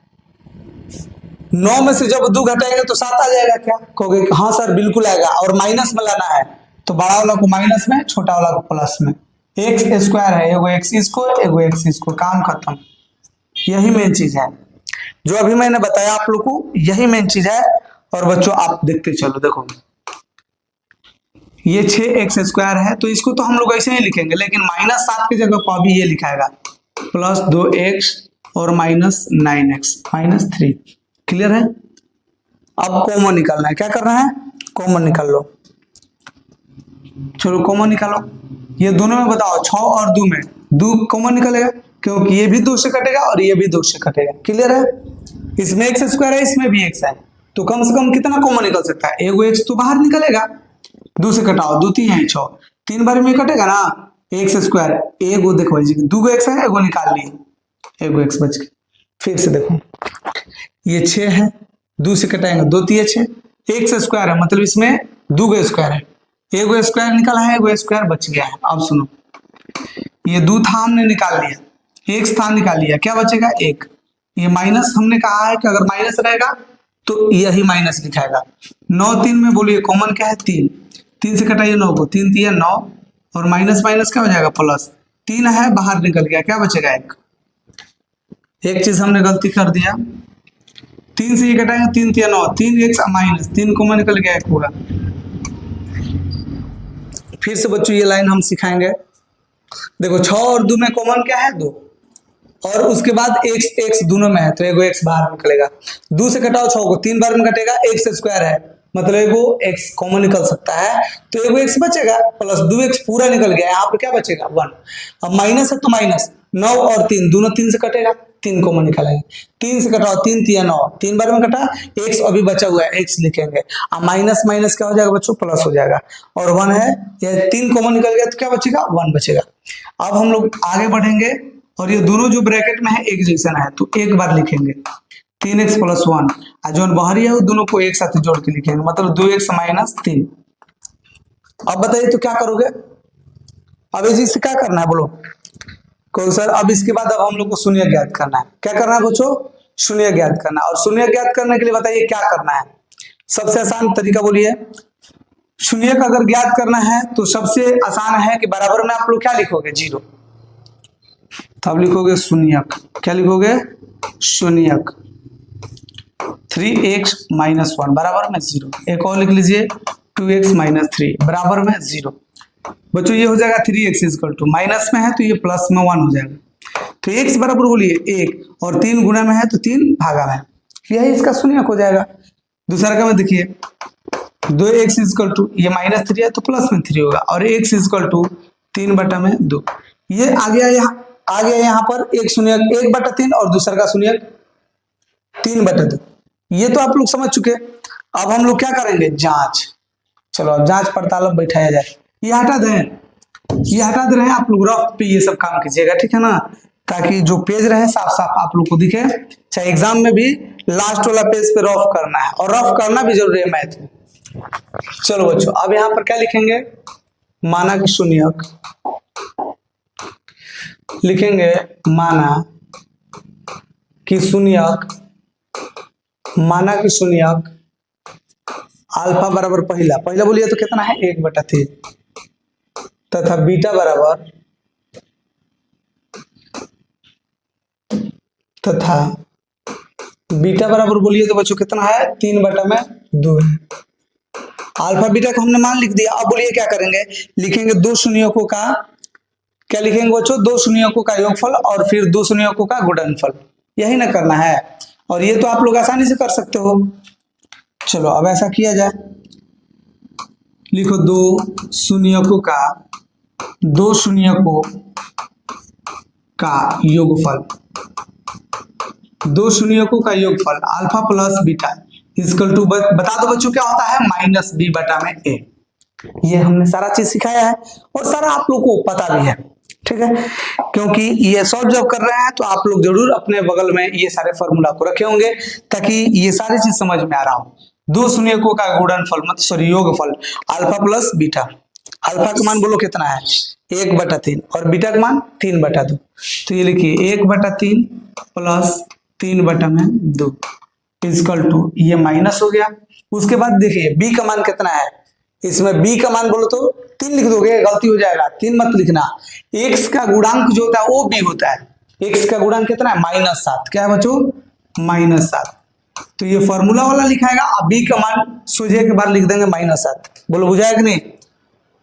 9 में से जब 2 घटाएंगे तो 7 आ जाएगा। क्या कहोगे, हाँ सर बिल्कुल आएगा। और माइनस में लाना है तो बड़ा वाला को माइनस में, छोटा वाला को प्लस में। x² है, एगो x इसको, एगो x इसको, काम खत्म। यही मेन चीज है जो अभी मैंने बताया आप लोग को, यही मेन चीज है। और बच्चों आप देखते चलो, देखो ये 6x² है तो इसको तो हम लोग ऐसे ही लिखेंगे, लेकिन -7 की जगह पर अभी ये लिखाएगा +2x और -9x -3। क्लियर है। अब कॉमन निकालना है, क्या करना है, कॉमन निकाल लो। चलो कॉमन निकालो। ये दोनों में बताओ 6 और 2 में 2 कॉमन निकलेगा, क्योंकि ये भी 2 से कटेगा और ये भी 2 से कटेगा। क्लियर है। इसमें x² है, इसमें भी x है, तो कम से कम कितना कॉमन निकल सकता है, एगो x तो बाहर निकलेगा। 2 से कटाओ, 2 3 है 6, 3 बार में कटेगा ना x²। एगो देखो 2 x है, एगो निकाल लिए, एगो x बच गया। फिर से देखो ये 6 है, 2 से कटाएंगे 2 3 6, x² है, मतलब इसमें 2 स्क्वायर है, एगो स्क्वायर निकला है, एगो स्क्वायर बच गया है। अब सुनो ये 2 था हमने निकाल लिया, एक स्थान निकाल लिया, क्या बचेगा 1। ये माइनस हमने कहा है कि अगर माइनस रहेगा तो यही माइनस लिखाएगा। 9 3 में बोलिए कॉमन क्या है 3, 3 से कटाइए 9 को, 3 3 9 और माइनस माइनस क्या हो जाएगा प्लस, 3 है बाहर निकल गया, क्या बचेगा 1। एक चीज हमने गलती कर दिया, 3 से ये कटाएंगे 3 3 9, 3 1 माइनस 3 कॉमन निकल गया 1 पूरा। फिर से बच्चों ये लाइन हम सिखाएंगे। देखो 6 और 2 में कॉमन क्या है 2, और उसके बाद x x दोनों में है तो एगो x बाहर निकलेगा। 2 से कटाओ 6 को, 3 बार में कटेगा, x स्क्वायर है मतलब एगो x कॉमन निकल सकता है तो एगो x बचेगा प्लस 2x पूरा निकल गया, यहाँ पर क्या बचेगा 1। अब माइनस है तो माइनस 9 और 3 दोनों 3 से कटेगा, 3 कॉमन निकालेंगे, 3 से कटाओ 3 3 9, 3 बार में कटा, x अभी बचा हुआ है x लिखेंगे। अब माइनस माइनस क्या हो जाएगा बच्चों प्लस हो जाएगा, और 1 है, यह 3 कॉमन निकल गया तो क्या बचेगा 1 बचेगा। अब हम लोग आगे बढ़ेंगे और ये दोनों जो ब्रैकेट में है एक जैसा है तो एक बार लिखेंगे 3x + 1, और जो बाहरी है वो दोनों को एक साथ जोड़ के लिखेंगे मतलब 2x - 3। अब बताइए तो क्या करोगे, अब इसी से क्या करना है बोलो कौन सर। अब इसके बाद अब हम लोग को शून्य ज्ञात करना है। क्या करना है बच्चों, शून्य ज्ञात करना है। और शून्य ज्ञात करने के लिए बताइए क्या करना है। सबसे आसान तरीका बोलिए, शून्य का अगर ज्ञात करना है तो सबसे आसान है कि बराबर में आप लोग क्या लिखोगे 0, तब लिखोगे शून्यक, क्या लिखोगे शून्यक 3x - 1 बराबर में 0। एक और लिख लीजिए 2x - 3 बराबर में 0। बच्चों ये हो जाएगा 3x = माइनस में है तो ये प्लस में 1 हो जाएगा। तो x बराबर बोलिए 1 और 3 गुना में है तो 3 भागा में, यही इसका शून्यक हो जाएगा। दूसरा का में देखिए 2x = ये -3 है तो प्लस में 3 होगा, और x = 3/2। ये आ गया यहाँ पर एक शून्यक 1/3 और दूसरा का शून्यक 3/2। ये तो आप लोग समझ चुके। अब हम लोग क्या करेंगे जांच, चलो अब जांच पड़ताल अब बैठाया जाए। ये हटा दे रहे हैं आप लोग, रफ पे ये सब काम कीजिएगा ठीक है ना, ताकि जो पेज रहे साफ साफ आप लोग को दिखे। चाहे एग्जाम में भी लास्ट वाला पेज पे रफ करना है, और रफ करना भी जरूरी है मैथ में। चलो बच्चों अब यहाँ पर क्या लिखेंगे, माना कि शून्यक लिखेंगे, माना कि शून्यक अल्फा बराबर पहला बोलिए तो कितना है 1/3 तथा बीटा बराबर बोलिए तो बच्चों कितना है 3/2 है। अल्फा बीटा को हमने मान लिख दिया। अब बोलिए क्या करेंगे, लिखेंगे 2 शून्यकों का, क्या लिखेंगे बच्चों 2 शून्यकों का योगफल और फिर 2 शून्यकों का गुणनफल, यही ना करना है। और ये तो आप लोग आसानी से कर सकते हो। चलो अब ऐसा किया जाए, लिखो 2 शून्यकों का योगफल, 2 शून्यकों का योगफल alpha plus beta equal to, बता दो बच्चों क्या होता है -b/a। ये हमने सारा चीज सिखाया है और सारा आप लोग को पता भी है ठीक है, क्योंकि ये सॉल्व जब कर रहे हैं तो आप लोग जरूर अपने बगल में ये सारे फॉर्मूला को रखे होंगे ताकि ये सारी चीज समझ में आ रहा हो। 2 शून्यकों का गुणनफल मतलब योगफल अल्फा प्लस बीटा, अल्फा का मान बोलो कितना है 1/3 और बीटा का मान 3/2, तो ये लिखिए 1/3 प्लस 3/2 इक्वल टू, ये माइनस हो गया। उसके बाद देखिए b का मान कितना है, इसमें b का मान बोलो तो 3 लिख दोगे, गलती हो जाएगा 3 मत लिखना। x का गुणांक जो होता है वो b होता है, x का गुणांक कितना है -7, क्या है बच्चों -7। तो ये फॉर्मूला वाला लिखाएगा, अब b का मान सोझे के बाद लिख देंगे -7। बोलो बुझाया कि नहीं।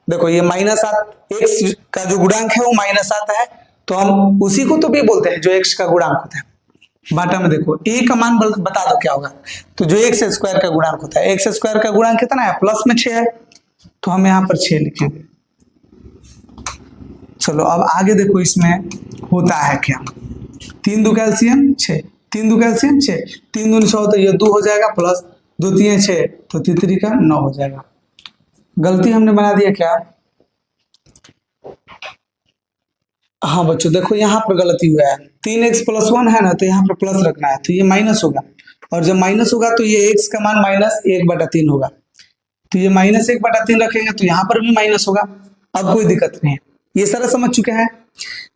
देखो ये -7 x का जो गुणांक है वो -7 है, तो हम उसी को तो b बोलते हैं जो x का गुणांक होता है। बाटा में देखो a का मान बता दो क्या होगा, तो जो x² का गुणांक होता है, x² का गुणांक कितना है प्लस में 6 है, तो हम यहाँ पर 6 लिखेंगे। चलो अब आगे देखो इसमें होता है क्या, 3 2 कैल्शियम 6, 3 2 कैल्शियम 6, 3 दूनी 6 तो ये 2 हो जाएगा प्लस 2 3 6 तो 3 का 9 हो जाएगा। गलती हमने बना दिया क्या, हाँ बच्चों देखो यहाँ पर गलती हुआ है, 3x + 1 है ना तो यहाँ पर प्लस रखना है, तो ये माइनस होगा, और जब माइनस होगा तो ये x का मान -1/3 होगा, तो ये -1/3 रखेंगे तो यहाँ पर भी माइनस होगा। अब कोई दिक्कत नहीं है, ये सारा समझ चुके हैं।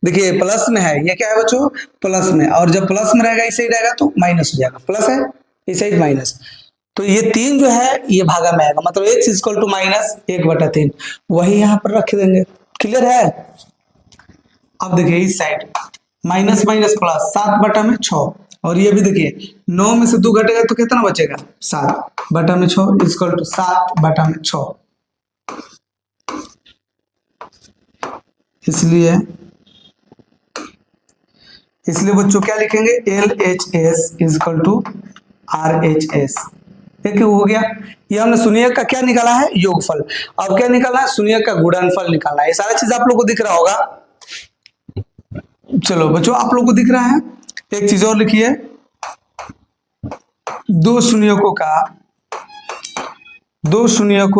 देखिए प्लस में है, ये क्या है बच्चों, प्लस में, और जब प्लस में रहेगा इस साइड रहेगा तो माइनस हो जाएगा, प्लस है इस साइड माइनस, तो ये 3 जो है ये भागा में आएगा, मतलब x इक्वल टू माइनस 1/3, वही यहाँ पर रख देंगे। क्लियर है? अब देखिए इस साइड माइनस माइनस प्लस, 7/6, और ये भी देखिए 9 में से 2 घटेगा तो कितना बचेगा, 7/6 इक्वल टू 7/6। इसलिए बच्चों क्या लिखेंगे, LHS इक्वल टू RHS। एक हो गया, ये हमने शून्यक का क्या निकाला है, योगफल। अब क्या निकालना है, शून्यक का गुणनफल निकालना है। ये सारा चीज आप लोगों को दिख रहा होगा। चलो बच्चों आप लोगों को दिख रहा है, एक चीज और लिखिए, दो शून्यकों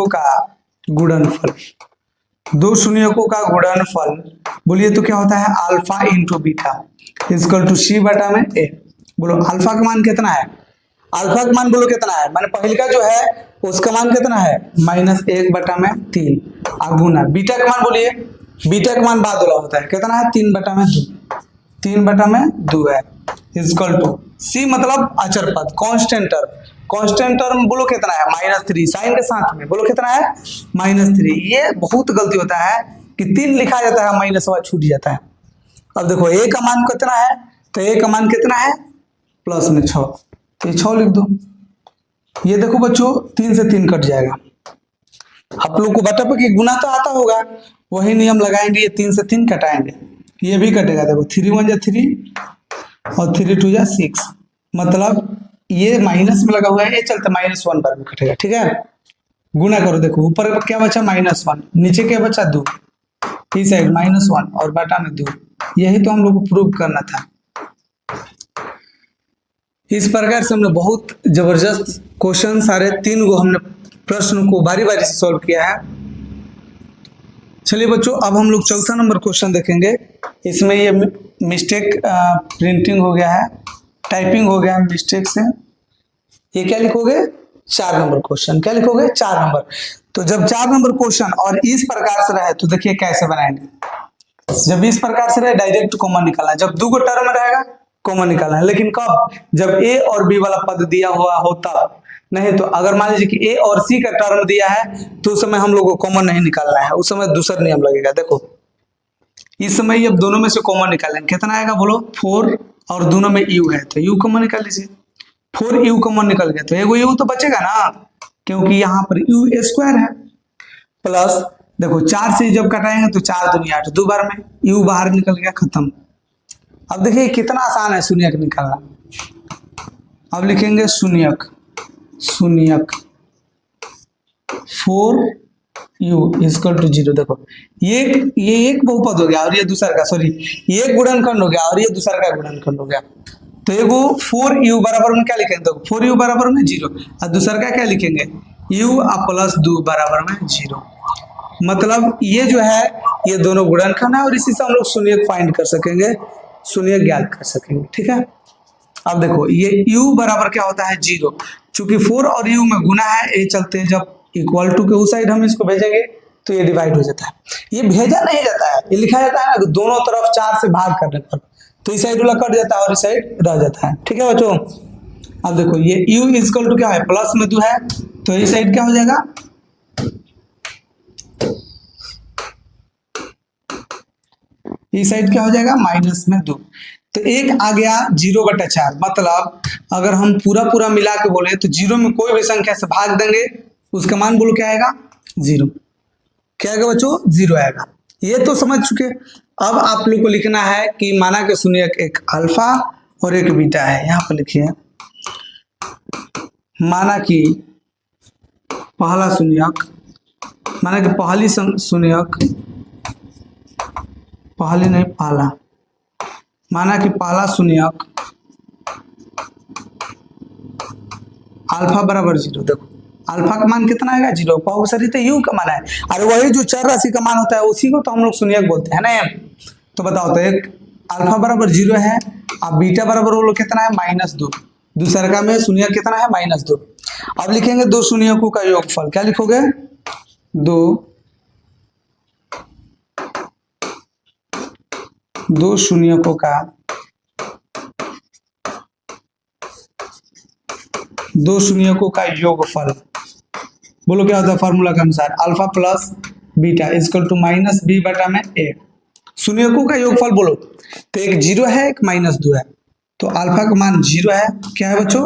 का गुणनफल, दो शून्यकों का गुणनफल बोलिए तो क्या होता है, alpha into beta equal to C/A। बोलो अल्फा का मान कितना है, अल्फा का मान बोलो कितना है, माने पहले का जो है उसका मान कितना है, -1/3 गुना बीटा का मान बोलिए, बीटा का मान बाद वाला होता है, कितना है 3/2, 3/2 है इक्वल टू C मतलब अचर पद, कांस्टेंट टर्म बोलो कितना है, -3 साइन के साथ में, बोलो कितना है -3। ये बहुत गलती होता है कि 3 लिखा जाता है माइनस वाला छूट जाता है। अब देखो a का मान कितना है, तो a का मान कितना है प्लस में 6, तो ये 6 लिख दो। ये देखो बच्चों 3 से 3 कट जाएगा, आप लोग को बटा कि गुना तो आता होगा, वही नियम लगाएंगे, ये 3 से 3 कटाएंगे, ये भी कटेगा, देखो 3 × 1 = 3 और 3 × 2 = 6, मतलब ये माइनस में लगा हुआ है, ये चलता -1 बार में कटेगा। ठीक है, गुना करो, देखो ऊपर क्या बचा -1, नीचे क्या बचा 2, इस साइड -1 और बटा में 2, यही तो हम लोग को प्रूव करना था। इस प्रकार से हमने बहुत जबरदस्त क्वेश्चन, सारे 3 गो हमने प्रश्न को बारी बारी से सॉल्व किया है। चलिए बच्चों अब हम लोग चौथा नंबर क्वेश्चन देखेंगे। इसमें ये मिस्टेक प्रिंटिंग हो गया है, टाइपिंग हो गया है मिस्टेक से। ये क्या लिखोगे, 4 नंबर क्वेश्चन, क्या लिखोगे 4 नंबर। तो जब 4 नंबर क्वेश्चन और इस प्रकार से रहे तो देखिए कैसे बनाएंगे। जब इस प्रकार से रहे डायरेक्ट कॉमन निकालना है, जब 2 गो टर्म रहेगा कॉमन निकालना है, लेकिन कब, जब a और b वाला पद दिया हुआ हो तब, नहीं तो अगर मान लीजिए कि a और c का टर्म दिया है तो उस समय हम लोग को कॉमन नहीं निकालना है, उस समय दूसरा नियम लगेगा। देखो इस समय अब दोनों में से कॉमन निकालेंगे, कितना आएगा बोलो 4, और दोनों में u है तो u कॉमन निकाल लीजिए, 4u कॉमन निकल गया तो एगो u तो बचेगा ना, क्योंकि यहाँ पर u² है, प्लस देखो 4 से जब कटाएंगे तो 4 दूनी 8, 2 बार में u बाहर निकल गया, खत्म। अब देखिए कितना आसान है शून्यक निकालना। अब लिखेंगे शून्यक 4u = 0। देखो ये एक बहुपद हो गया और ये दूसरा का, सॉरी ये गुणनखंड हो गया और ये दूसरा का गुणनखंड हो गया। तो एगो 4u बराबर में क्या लिखेंगे, तो 4u बराबर में 0, और दूसरा का क्या लिखेंगे u + 2 बराबर में 0। मतलब ये जो है ये दोनों गुणनखंड है और इसी से हम लोग शून्यक फाइंड कर सकेंगे, शून्यक ज्ञात कर सकेंगे। ठीक है, अब देखो ये u बराबर क्या होता है 0, चूंकि 4 और u में गुना है, ये चलते हैं जब इक्वल टू के उस साइड हम इसको भेजेंगे तो ये डिवाइड हो जाता है। ये भेजा नहीं जाता है, ये लिखा जाता है ना दोनों तरफ 4 से भाग करने पर, तो इस साइड वाला कट जाता है और इस साइड रह जाता है। ठीक है बच्चों, अब देखो ये u = क्या है, प्लस में 2 है, तो इस साइड क्या हो जाएगा, इस साइड क्या हो जाएगा माइनस में 2, तो एक आ गया 0/4। मतलब अगर हम पूरा मिला के बोले तो 0 में कोई भी संख्या से भाग देंगे उसका मान बोलो क्या आएगा 0, क्या आएगा बच्चों 0 आएगा। ये तो समझ चुके। अब आप लोग को लिखना है कि माना के शून्यक एक अल्फा और एक बीटा है, यहाँ पर लिखिए माना कि पहला शून्यक, माना कि पहली शून्यक, पहली नहीं पहला, माना कि पहला शून्यक अल्फा बराबर 0। देखो अल्फा का मान कितना आएगा 0, बहुसरी तो u का मान है, और वही जो चर राशि का मान होता है उसी को तो हम लोग शून्यक बोलते हैं ना। तो बताओ, तो एक अल्फा बराबर 0 है, अब बीटा बराबर वो लोग कितना है -2, दूसरा का में शून्यक कितना है -2। अब लिखेंगे दो शून्यकों का योगफल, क्या लिखोगे 2 दो शून्यकों का योगफल। बोलो क्या होता है फॉर्मूला के अनुसार, alpha plus beta is equal to minus b बटा में ए। शून्यकों का योगफल बोलो तो एक 0 है एक -2 है, तो अल्फा का मान 0 है, क्या है बच्चों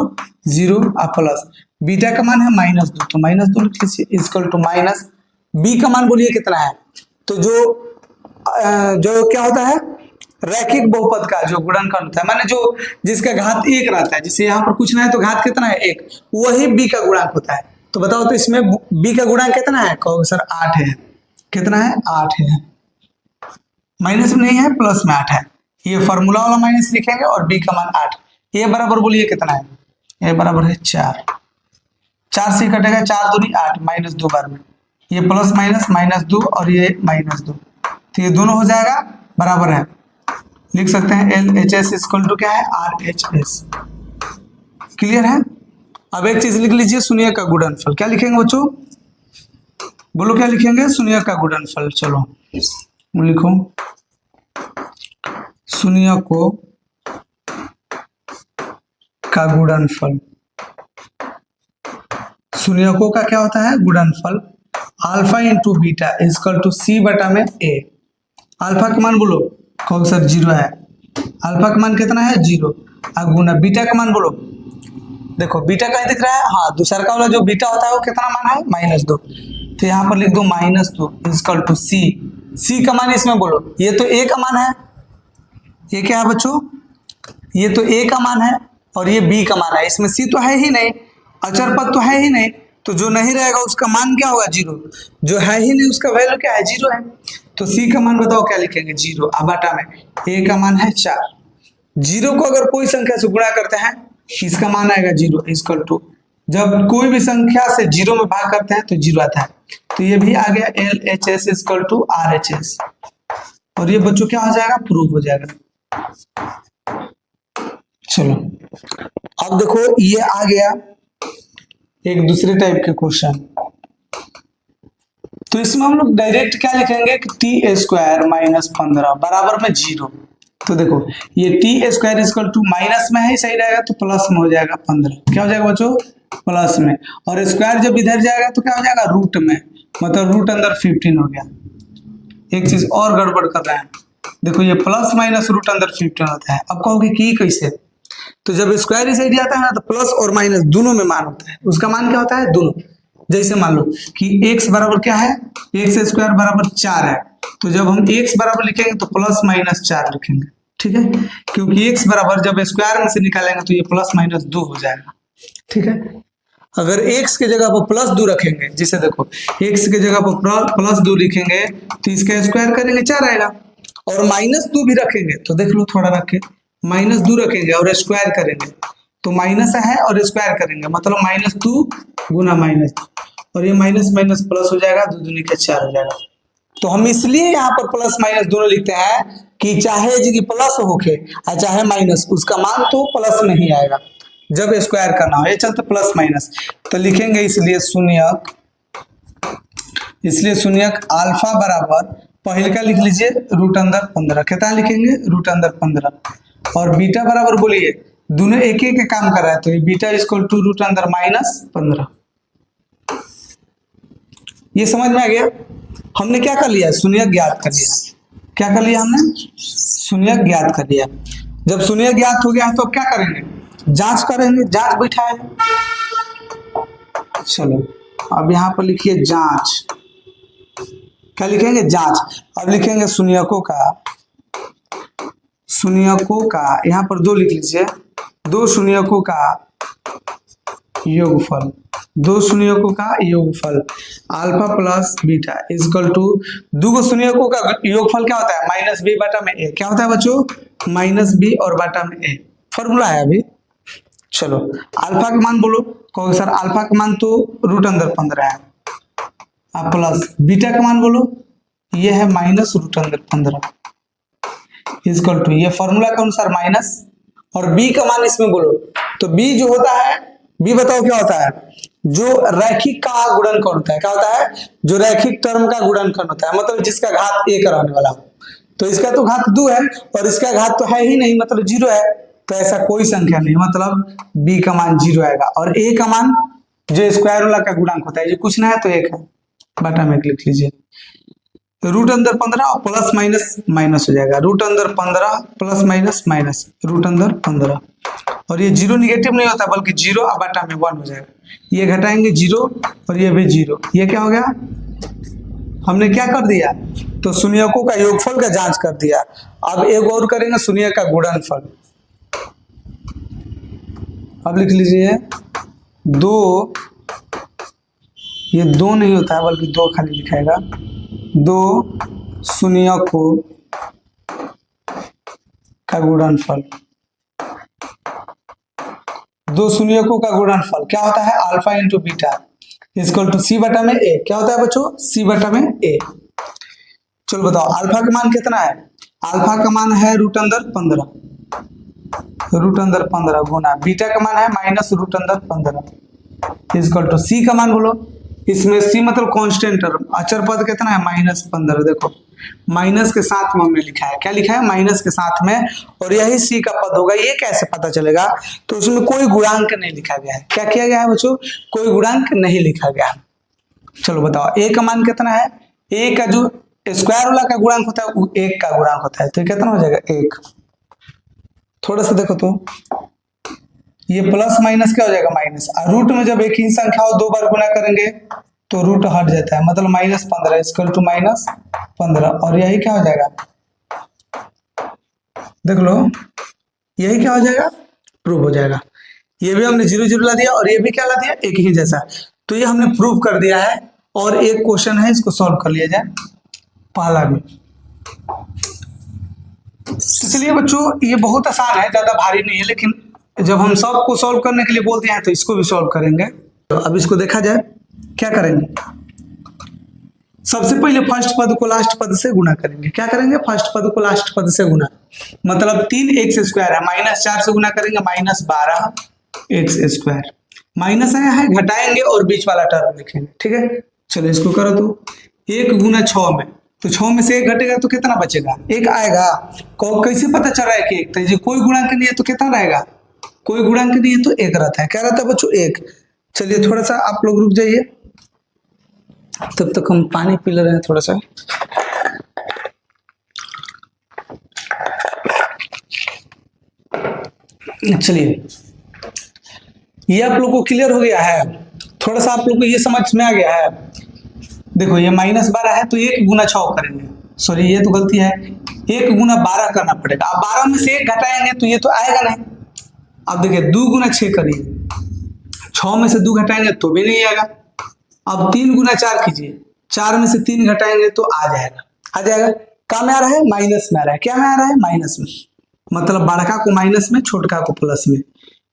0 और प्लस बीटा का मान है -2, तो -2 लिख लीजिए इजकल टू माइनस बी का मान बोलिए कितना है। तो जो क्या होता है रैखिक बहुपद का जो गुणनखंड होता है, माने जो जिसका घात 1 रहता है, जिसे यहाँ पर पूछना है तो घात कितना है 1, वही बी का गुणांक होता है। तो बताओ तो इसमें बी का गुणांक कितना है, कहोगे सर 8 है। कितना है 8 है, माइनस में नहीं है प्लस में 8 है, ये फॉर्मूला वाला माइनस लिखेंगे और बी का मान 8। ये बराबर बोलिए कितना है, ये बराबर है 4, 4 से कटेगा 4 दूनी 8 -2 बार में, ये प्लस माइनस -2 और ये -2, तो ये दोनों हो जाएगा बराबर है, लिख सकते हैं LHS इक्वल टू क्या है RHS। क्लियर है। अब एक चीज लिख लीजिए शून्य का गुणनफल, क्या लिखेंगे बच्चों बोलो क्या लिखेंगे, शून्य का गुणनफल। चलो लिखो शून्यकों का गुणनफल। शून्यकों का क्या होता है गुणनफल, alpha into beta is equal to C बटा में ए। अल्फा का मान बोलो, कहो सर 0 है, अल्फा का मान कितना है 0, और गुना बीटा का मान बोलो, देखो बीटा कहीं दिख रहा है, हाँ दूसरा का वाला जो बीटा होता है वो कितना मान है -2, तो यहाँ पर लिख दो -2 इजकल टू सी। सी का मान इसमें बोलो, ये तो ए का मान है, ये क्या है बच्चों, ये तो ए का मान है और ये बी का मान है, इसमें सी तो है ही नहीं, अचर पद तो है ही नहीं, तो जो नहीं रहेगा उसका मान क्या होगा 0, जो है ही नहीं उसका वैल्यू क्या है 0 है। तो सी का मान बताओ क्या लिखेंगे 0, अब बटा में ए का मान है 4। 0 को अगर कोई संख्या से गुणा करते हैं इसका मान आएगा 0 इक्वल टू, जब कोई भी संख्या से 0 में भाग करते हैं तो 0 आता है, तो ये भी आ गया LHS इक्वल टू RHS, और ये बच्चों क्या हो जाएगा प्रूफ हो जाएगा। चलो अब देखो ये आ गया एक दूसरे टाइप के क्वेश्चन, तो इसमें हम लोग डायरेक्ट क्या लिखेंगे कि t² - 15 बराबर में 0। तो देखो ये t² इक्वल टू माइनस में है सही रहेगा, तो प्लस में हो जाएगा 15, क्या हो जाएगा बच्चों प्लस में, और स्क्वायर जब इधर जाएगा तो क्या हो जाएगा रूट में, मतलब रूट अंदर 15 हो गया। एक चीज और गड़बड़ कर रहे हैं, देखो ये प्लस माइनस रूट अंदर 15 होता है। अब कहोगे कि कैसे, तो जब स्क्वायर इस साइड आता है ना तो प्लस और माइनस दोनों में मान होता है, उसका मान क्या होता है दोनों। जैसे मान लो कि x बराबर क्या है, x² बराबर 4 है, तो जब हम x बराबर लिखेंगे तो प्लस माइनस 4 लिखेंगे, ठीक है, क्योंकि x बराबर जब स्क्वायर में से निकालेंगे तो ये प्लस माइनस 2 हो जाएगा, ठीक है। अगर x के जगह पर प्लस 2 रखेंगे, जिसे देखो x के जगह पर प्लस 2 लिखेंगे तो इसका स्क्वायर करेंगे 4 आएगा, और -2 भी रखेंगे तो देख लो थोड़ा रख के -2 रखेंगे और स्क्वायर करेंगे तो माइनस है और स्क्वायर करेंगे मतलब -2 गुना माइनस, और ये माइनस माइनस प्लस हो जाएगा, 2 दूनी के 4 हो जाएगा। तो हम इसलिए यहाँ पर प्लस माइनस दोनों लिखते हैं कि चाहे जी प्लस होके और चाहे माइनस, उसका मान तो प्लस में ही आएगा जब स्क्वायर करना हो, ये चलते प्लस माइनस तो लिखेंगे। इसलिए शून्यक अल्फा बराबर पहले का लिख लीजिए रूट अंदर 15, कितना लिखेंगे रूट अंदर 15, और बीटा बराबर बोलिए दोनों एक एक काम कर रहा है, तो ये बीटा इक्वल टू रूट अंदर -15। ये समझ में आ गया। हमने क्या कर लिया, शून्यक ज्ञात कर लिया। क्या कर लिया हमने, शून्यक ज्ञात कर लिया। जब शून्यक ज्ञात हो गया तो क्या करेंगे, जांच करेंगे, जांच बैठाए। चलो अब यहाँ पर लिखिए जांच, क्या लिखेंगे जांच। अब लिखेंगे शून्यकों का यहाँ पर 2 लिख लीजिए, 2 शून्यकों का योगफल, 2 शून्यकों का योगफल alpha plus beta equal to 2 शून्यकों का योगफल क्या होता है -b बटा में a। क्या होता है बच्चों -b और बटा में a, फॉर्मूला है अभी। चलो अल्फा का मान बोलो, कहो सर अल्फा का मान तो रूट अंदर 15 है, अब प्लस बीटा का मान बोलो, ये है माइनस रूट अंदर 15 इक्वल टू, ये फॉर्मूला के अनुसार माइनस, और b का मान इसमें बोलो, तो b जो होता है, b बताओ क्या होता है, जो रैखिक का गुणनखंड होता है। क्या होता है, जो रैखिक टर्म का गुणनखंड होता है, मतलब जिसका घात 1 रहने वाला हो। तो इसका तो घात 2 है और इसका घात तो है ही नहीं, मतलब 0 है। तो ऐसा कोई संख्या नहीं, मतलब b का मान 0 आएगा। और a का मान जो स्क्वायर वाला का गुणांक होता है, जो कुछ ना है तो 1 है, बटा में लिख लीजिए। रूट अंदर 15 और प्लस माइनस माइनस हो जाएगा, रूट अंदर 15 प्लस माइनस माइनस रूट अंदर 15। और ये 0 निगेटिव नहीं होता बल्कि 0 और बटा में 1 हो जाएगा। ये घटाएंगे 0 और ये भी 0, ये क्या हो गया, हमने क्या कर दिया, तो शून्यकों का योगफल का जांच कर दिया। अब एक और करेंगे, शून्य का गुणनफल। अब लिख लीजिए 2, ये 2 नहीं होता है बल्कि 2 खाली लिखाएगा, 2 शून्यकों का गुणनफल। 2 शून्यकों का गुणनफल क्या होता है, alpha into beta equal to C बटा में ए। क्या होता है बच्चों, सी बटा में ए। चलो बताओ अल्फा का मान कितना है, अल्फा का मान है रूट अंदर 15, रूट अंदर 15 गुना बीटा का मान है माइनस रूट अंदर 15 इक्वल टू सी का मान बोलो। इसमें सी मतलब कांस्टेंट टर्म, अचर पद कितना है -15। देखो माइनस के साथ में हमने लिखा है, क्या लिखा है, माइनस के साथ में, और यही सी का पद होगा। ये कैसे पता चलेगा, तो उसमें कोई गुणांक नहीं लिखा गया है। क्या किया गया है बच्चों, कोई गुणांक नहीं लिखा गया। चलो बताओ ए का मान कितना है, ए का जो स्क्वायर वाला का गुणांक होता है वो 1 का गुणांक होता है, तो कितना हो जाएगा 1। थोड़ा सा देखो तो ये प्लस माइनस क्या हो जाएगा माइनस, और रूट में जब एक ही संख्या हो 2 बार गुना करेंगे तो रूट हट जाता है, मतलब -15 इक्वल टू -15। और यही क्या हो जाएगा, देख लो यही क्या हो जाएगा, प्रूव हो जाएगा। ये भी हमने 0 0 ला दिया और ये भी क्या ला दिया, एक ही जैसा। तो ये हमने प्रूव कर दिया है। और एक क्वेश्चन है, इसको सॉल्व कर लिया जाए पहला भी। इसलिए बच्चों ये बहुत आसान है, ज्यादा भारी नहीं है, लेकिन जब हम सबको सॉल्व करने के लिए बोलते हैं तो इसको भी सॉल्व करेंगे। तो अब इसको देखा जाए क्या करेंगे, सबसे पहले फर्स्ट पद को लास्ट पद से गुना करेंगे। क्या करेंगे, फर्स्ट पद को लास्ट पद से गुना, मतलब 3x² है, -4 से गुना करेंगे -12x²। माइनस आया है, घटाएंगे और बीच वाला टर्म लिखेंगे, ठीक है। चलो इसको करो तो 1 गुना 6 में, तो 6 में से 1 घटेगा तो कितना बचेगा, 1 आएगा। कैसे पता चल रहा है कि 1, तो कोई गुणांक नहीं है तो कितना रहेगा, कोई गुणांक नहीं है तो 1 रहता है। क्या रहता है बच्चों, 1। चलिए थोड़ा सा आप लोग रुक जाइए, तब तक हम पानी पी ले रहे हैं थोड़ा सा। चलिए ये आप लोग को क्लियर हो गया है, थोड़ा सा आप लोग को ये समझ में आ गया है। देखो ये -12 है तो 1 गुना 6 करेंगे, सॉरी ये तो गलती है, 1 गुना 12 करना पड़ेगा। अब 12 में से 1 घटाएंगे तो ये तो आएगा नहीं। अब देखिए 2 गुना 6 करिए, 6 में से 2 घटाएंगे तो भी नहीं आएगा। अब 3 गुना 4 कीजिए, 4 में से 3 घटाएंगे तो आ जाएगा, आ जाएगा। क्या में आ रहा है, माइनस में आ रहा है। क्या में आ रहा है, माइनस में, मतलब बड़का को माइनस में, छोटका को प्लस में।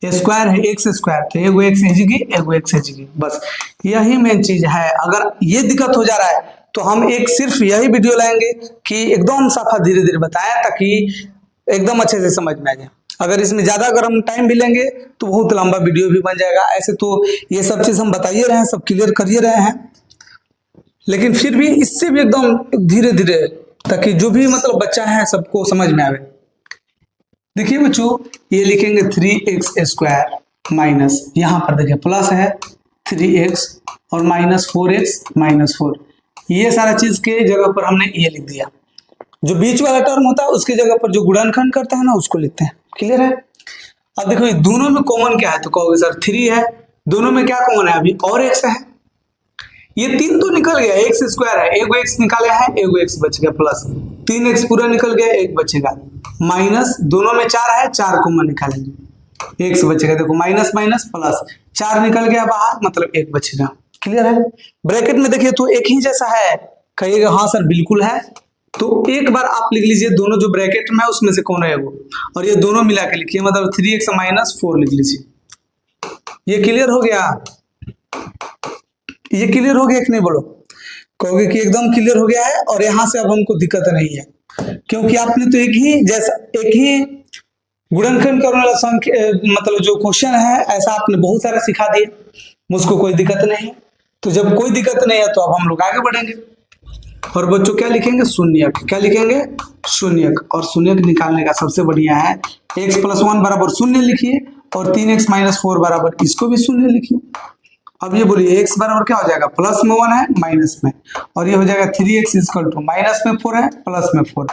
स्क्वायर है x स्क्वायर, तो एगो x हेजिगी एगो x हेजिगी, बस यही मेन चीज है। अगर ये दिक्कत हो जा रहा है तो हम एक सिर्फ यही वीडियो लाएंगे कि एकदम साफा धीरे धीरे बताएं, ताकि एकदम अच्छे से समझ में आ जाए। अगर इसमें ज्यादा अगर हम टाइम भी लेंगे तो बहुत लंबा वीडियो भी बन जाएगा। ऐसे तो ये सब चीज हम बताइए रहे हैं, सब क्लियर करिए रहे हैं, लेकिन फिर भी इससे भी एकदम धीरे धीरे, ताकि जो भी मतलब बच्चा है सबको समझ में आवे। देखिए बच्चों ये लिखेंगे 3x² माइनस, यहाँ पर देखिए प्लस है 3x और -4x-4, ये सारा चीज के जगह पर हमने ये लिख दिया। जो बीच वाला टर्म होता है उसकी जगह पर जो गुणनखंड करता है ना उसको लिखते हैं। क्लियर है। अब देखो दोनों में कॉमन क्या है, तो कहोगे सर 3 है, दोनों में क्या कॉमन है, अभी और x है। ये 3 तो निकल गया, x² है, एगो x निकाले हैं, एगो x बच गया, प्लस 3x पूरा निकल गया, 1 बचेगा, माइनस दोनों में 4 है, 4 कॉमन निकालेंगे, x बचेगा। देखो माइनस माइनस प्लस, 4 निकल गया बाहर, मतलब 1 बचेगा। क्लियर है। ब्रैकेट में देखिए तो एक ही जैसा है, कहिएगा हाँ सर बिल्कुल है, तो एक बार आप लिख लीजिए दोनों जो ब्रैकेट में है उसमें से कौन है वो, और ये दोनों मिला के लिखिए, मतलब 3x -4 लिख लीजिए। ये क्लियर हो गया, ये क्लियर हो गया कि नहीं बोलो, कहोगे कि एकदम क्लियर हो गया है। और यहाँ से अब हमको दिक्कत नहीं है, क्योंकि आपने तो एक ही गुणनखंड करने वाला संख्या मतलब जो क्वेश्चन है ऐसा आपने बहुत सारा सिखा दिए, मुझको कोई दिक्कत नहीं है। तो जब कोई दिक्कत नहीं है तो अब हम लोग आगे बढ़ेंगे। और बच्चों क्या लिखेंगे, शून्यक। क्या लिखेंगे, शून्यक। और शून्यक निकालने का सबसे बढ़िया है x + 1 बराबर शून्य लिखिए और 3x - 4 बराबर इसको भी शून्य लिखिए। अब ये बोलिए x बराबर क्या हो जाएगा, प्लस में 1 है माइनस में, और ये हो जाएगा 3x = माइनस में 4 है प्लस में 4,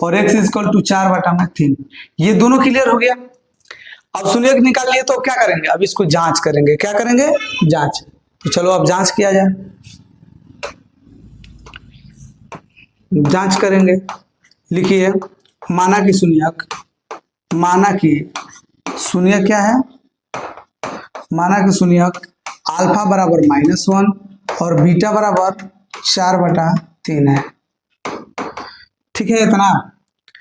और x = 4/3। ये दोनों क्लियर हो गया। अब शून्यक निकाल लिए तो क्या करेंगे, अब इसको जांच करेंगे। क्या करेंगे, जांच। तो चलो अब जांच किया जाए, जांच करेंगे। लिखिए माना कि शून्यक, माना कि शून्यक क्या है, माना कि शून्यक अल्फा बराबर -1 और बीटा बराबर 4/3 है। ठीक है, इतना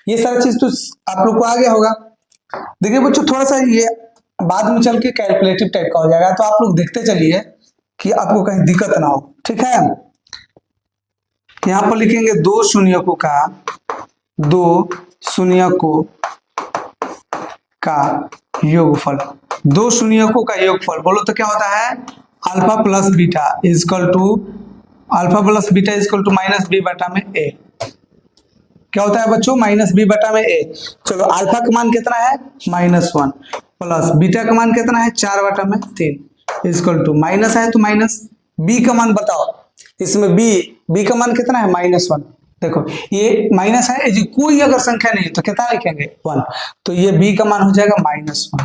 ये सारा चीज तो आप लोग को आ गया होगा। देखिए बच्चों थोड़ा सा ये बाद में चल के कैलकुलेटिव टाइप का हो जाएगा, तो आप लोग देखते चलिए कि आपको कहीं दिक्कत ना हो। ठीक है, यहां पर लिखेंगे दो शून्यकों का योगफल। दो शून्यकों का योगफल बोलो तो क्या होता है, alpha plus beta is equal to -b/a। क्या होता है बच्चों, -b/a। चलो अल्फा का मान कितना है, -1 प्लस बीटा का मान कितना है, 4/3 इजकल टू माइनस है तो माइनस, बी का मान बताओ। इसमें बी का मान कितना है, -1। देखो ये माइनस है, ये कोई अगर संख्या नहीं है तो कितना लिखेंगे, 1। तो ये बी का मान हो जाएगा -1।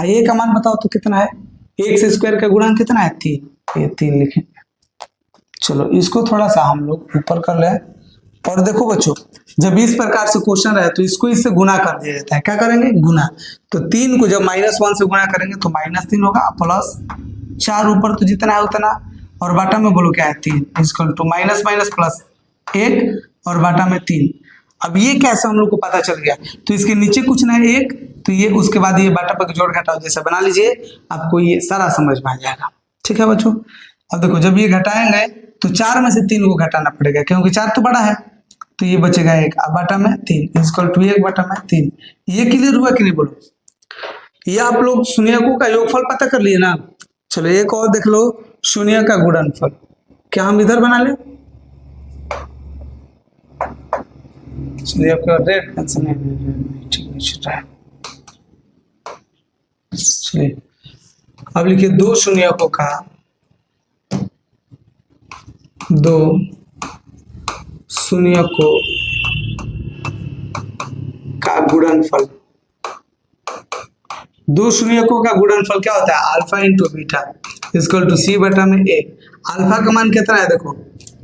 ए का मान बताओ तो कितना है, x² का गुणन कितना है, 3। ये 3 लिखें। चलो इसको थोड़ा सा हम लोग ऊपर कर ले। और देखो बच्चों जब इस प्रकार से क्वेश्चन रहे तो इसको इससे गुना कर दिया जाता है। क्या करेंगे, गुना। तो 3 को जब -1 से गुना करेंगे तो -3 होगा, प्लस 4 ऊपर तो जितना है उतना, और बाटा में बोलो क्या है, 3 इजकल टू माइनस प्लस 1 और बाटा में 3। अब ये कैसे हम लोग को पता चल गया, तो इसके नीचे कुछ ना है 1, तो ये उसके बाद ये बाटा पर जोड़ घटाओ जैसे बना लीजिए, आपको ये सारा समझ में आ जाएगा। ठीक है बच्चों, अब देखो जब ये घटाएंगे तो 4 में से 3 को घटाना पड़ेगा क्योंकि 4 तो बड़ा है, तो ये बचेगा 1, अब बाटा में 3 इजकल टू 1/3। ये क्लियर हुआ कि नहीं बोलो। ये आप लोग शून्यकों का योगफल पता कर लिए ना। चलो एक और देख लो, शून्य का गुणनफल। क्या हम इधर बना ले, चलिए आपका रेड पेंसिल नहीं, ठीक नहीं चल रहा है। चलिए अब लिखिए दो शून्यकों का गुणनफल। दो शून्यकों का गुणनफल क्या होता है, alpha into beta is equal to c/a। Alpha का मान कितना है, देखो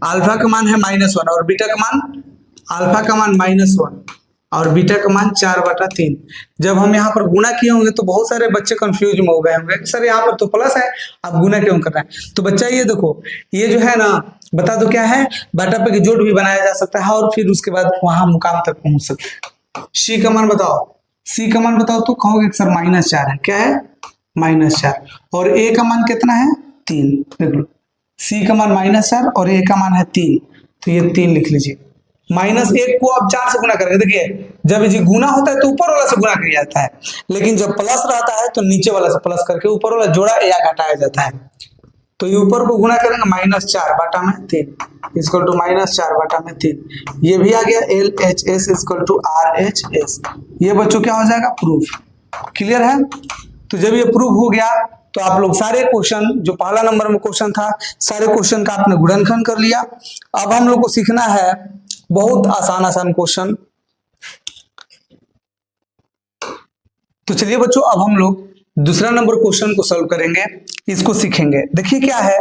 अल्फा का मान है -1 और बीटा का मान, अल्फा का मान -1 और बीटा का मान 4/3। जब हम यहाँ पर गुणा किए होंगे तो बहुत सारे बच्चे कंफ्यूज में हो गए होंगे कि सर यहाँ पर तो प्लस है, आप गुणा क्यों कर रहे हैं। तो बच्चा ये देखो, ये जो है ना, बता दो क्या है, बाटा पे जोड़ भी बनाया जा सकता है और फिर उसके बाद वहां मुकाम तक पहुंच सकते हैं। सी का मान बताओ, सी का मान बताओ तो कहोगे सर -4 है। क्या है, -4। और ए का मान कितना है, 3। देख लो सी का मान -4 और ए का मान है 3, तो ये 3 लिख लीजिए। -1 को अब 4 से गुना करेंगे। देखिए जब ये गुना होता है तो ऊपर वाला से गुना किया जाता है, लेकिन जब प्लस रहता है तो नीचे वाला से प्लस करके ऊपर वाला जोड़ा या घटाया जाता है। तो ये ऊपर को गुना करेंगे, -4/3 इजकल टू -4/3। ये भी आ गया, LHS इजकल टू RHS। ये बच्चों क्या हो जाएगा, प्रूफ। क्लियर है। तो जब ये प्रूफ हो गया तो आप लोग सारे क्वेश्चन, जो पहला नंबर में क्वेश्चन था, सारे क्वेश्चन का आपने गुणनखंड कर लिया। अब हम लोग को सीखना है बहुत आसान क्वेश्चन। तो चलिए बच्चों अब हम लोग दूसरा नंबर क्वेश्चन को सॉल्व करेंगे, इसको सीखेंगे। देखिए क्या है,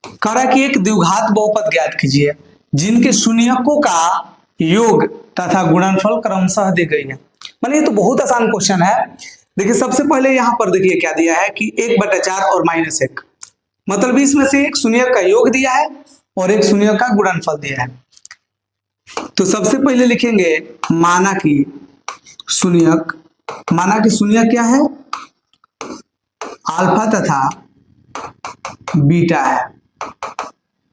कह रहा है कि एक द्विघात बहुपद ज्ञात कीजिए जिनके शून्यकों का योग तथा गुणनफल क्रमशः दी गई है। मतलब ये तो बहुत आसान क्वेश्चन है। देखिए सबसे पहले यहाँ पर देखिए क्या दिया है कि 1/4 और -1, मतलब इसमें से एक शून्यक का योग दिया है और एक शून्यक का गुणनफल दिया है। तो सबसे पहले लिखेंगे माना कि शून्यक, माना कि शून्यक क्या है, अल्फा तथा बीटा है।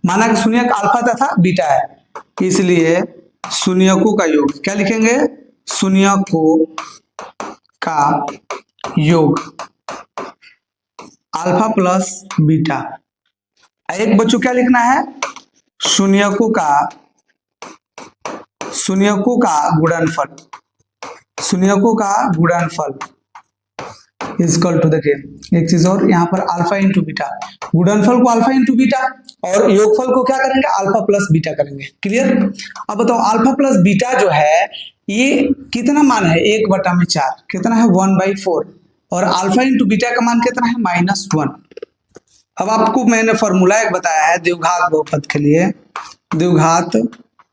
माना कि शून्यक अल्फा तथा बीटा है, इसलिए शून्यकों का योग क्या लिखेंगे, शून्यकों का योग अल्फा प्लस बीटा। एक बच्चों क्या लिखना है, शून्यकों का शून्यकों का गुणनफल, शून्यकों का गुणनफल इजकल टू, देखिए एक चीज और, यहाँ पर अल्फा इंटू बीटा, गुणनफल को अल्फा इंटू बीटा और योगफल को क्या करेंगे, अल्फा प्लस बीटा करेंगे। क्लियर? अब बताओ अल्फा प्लस बीटा जो है ये कितना मान है, 1/4, कितना है 1/4, और अल्फा इंटू बीटा का मान कितना है -1। अब आपको मैंने फॉर्मूला एक बताया है द्विघात बहुपद के लिए, द्विघात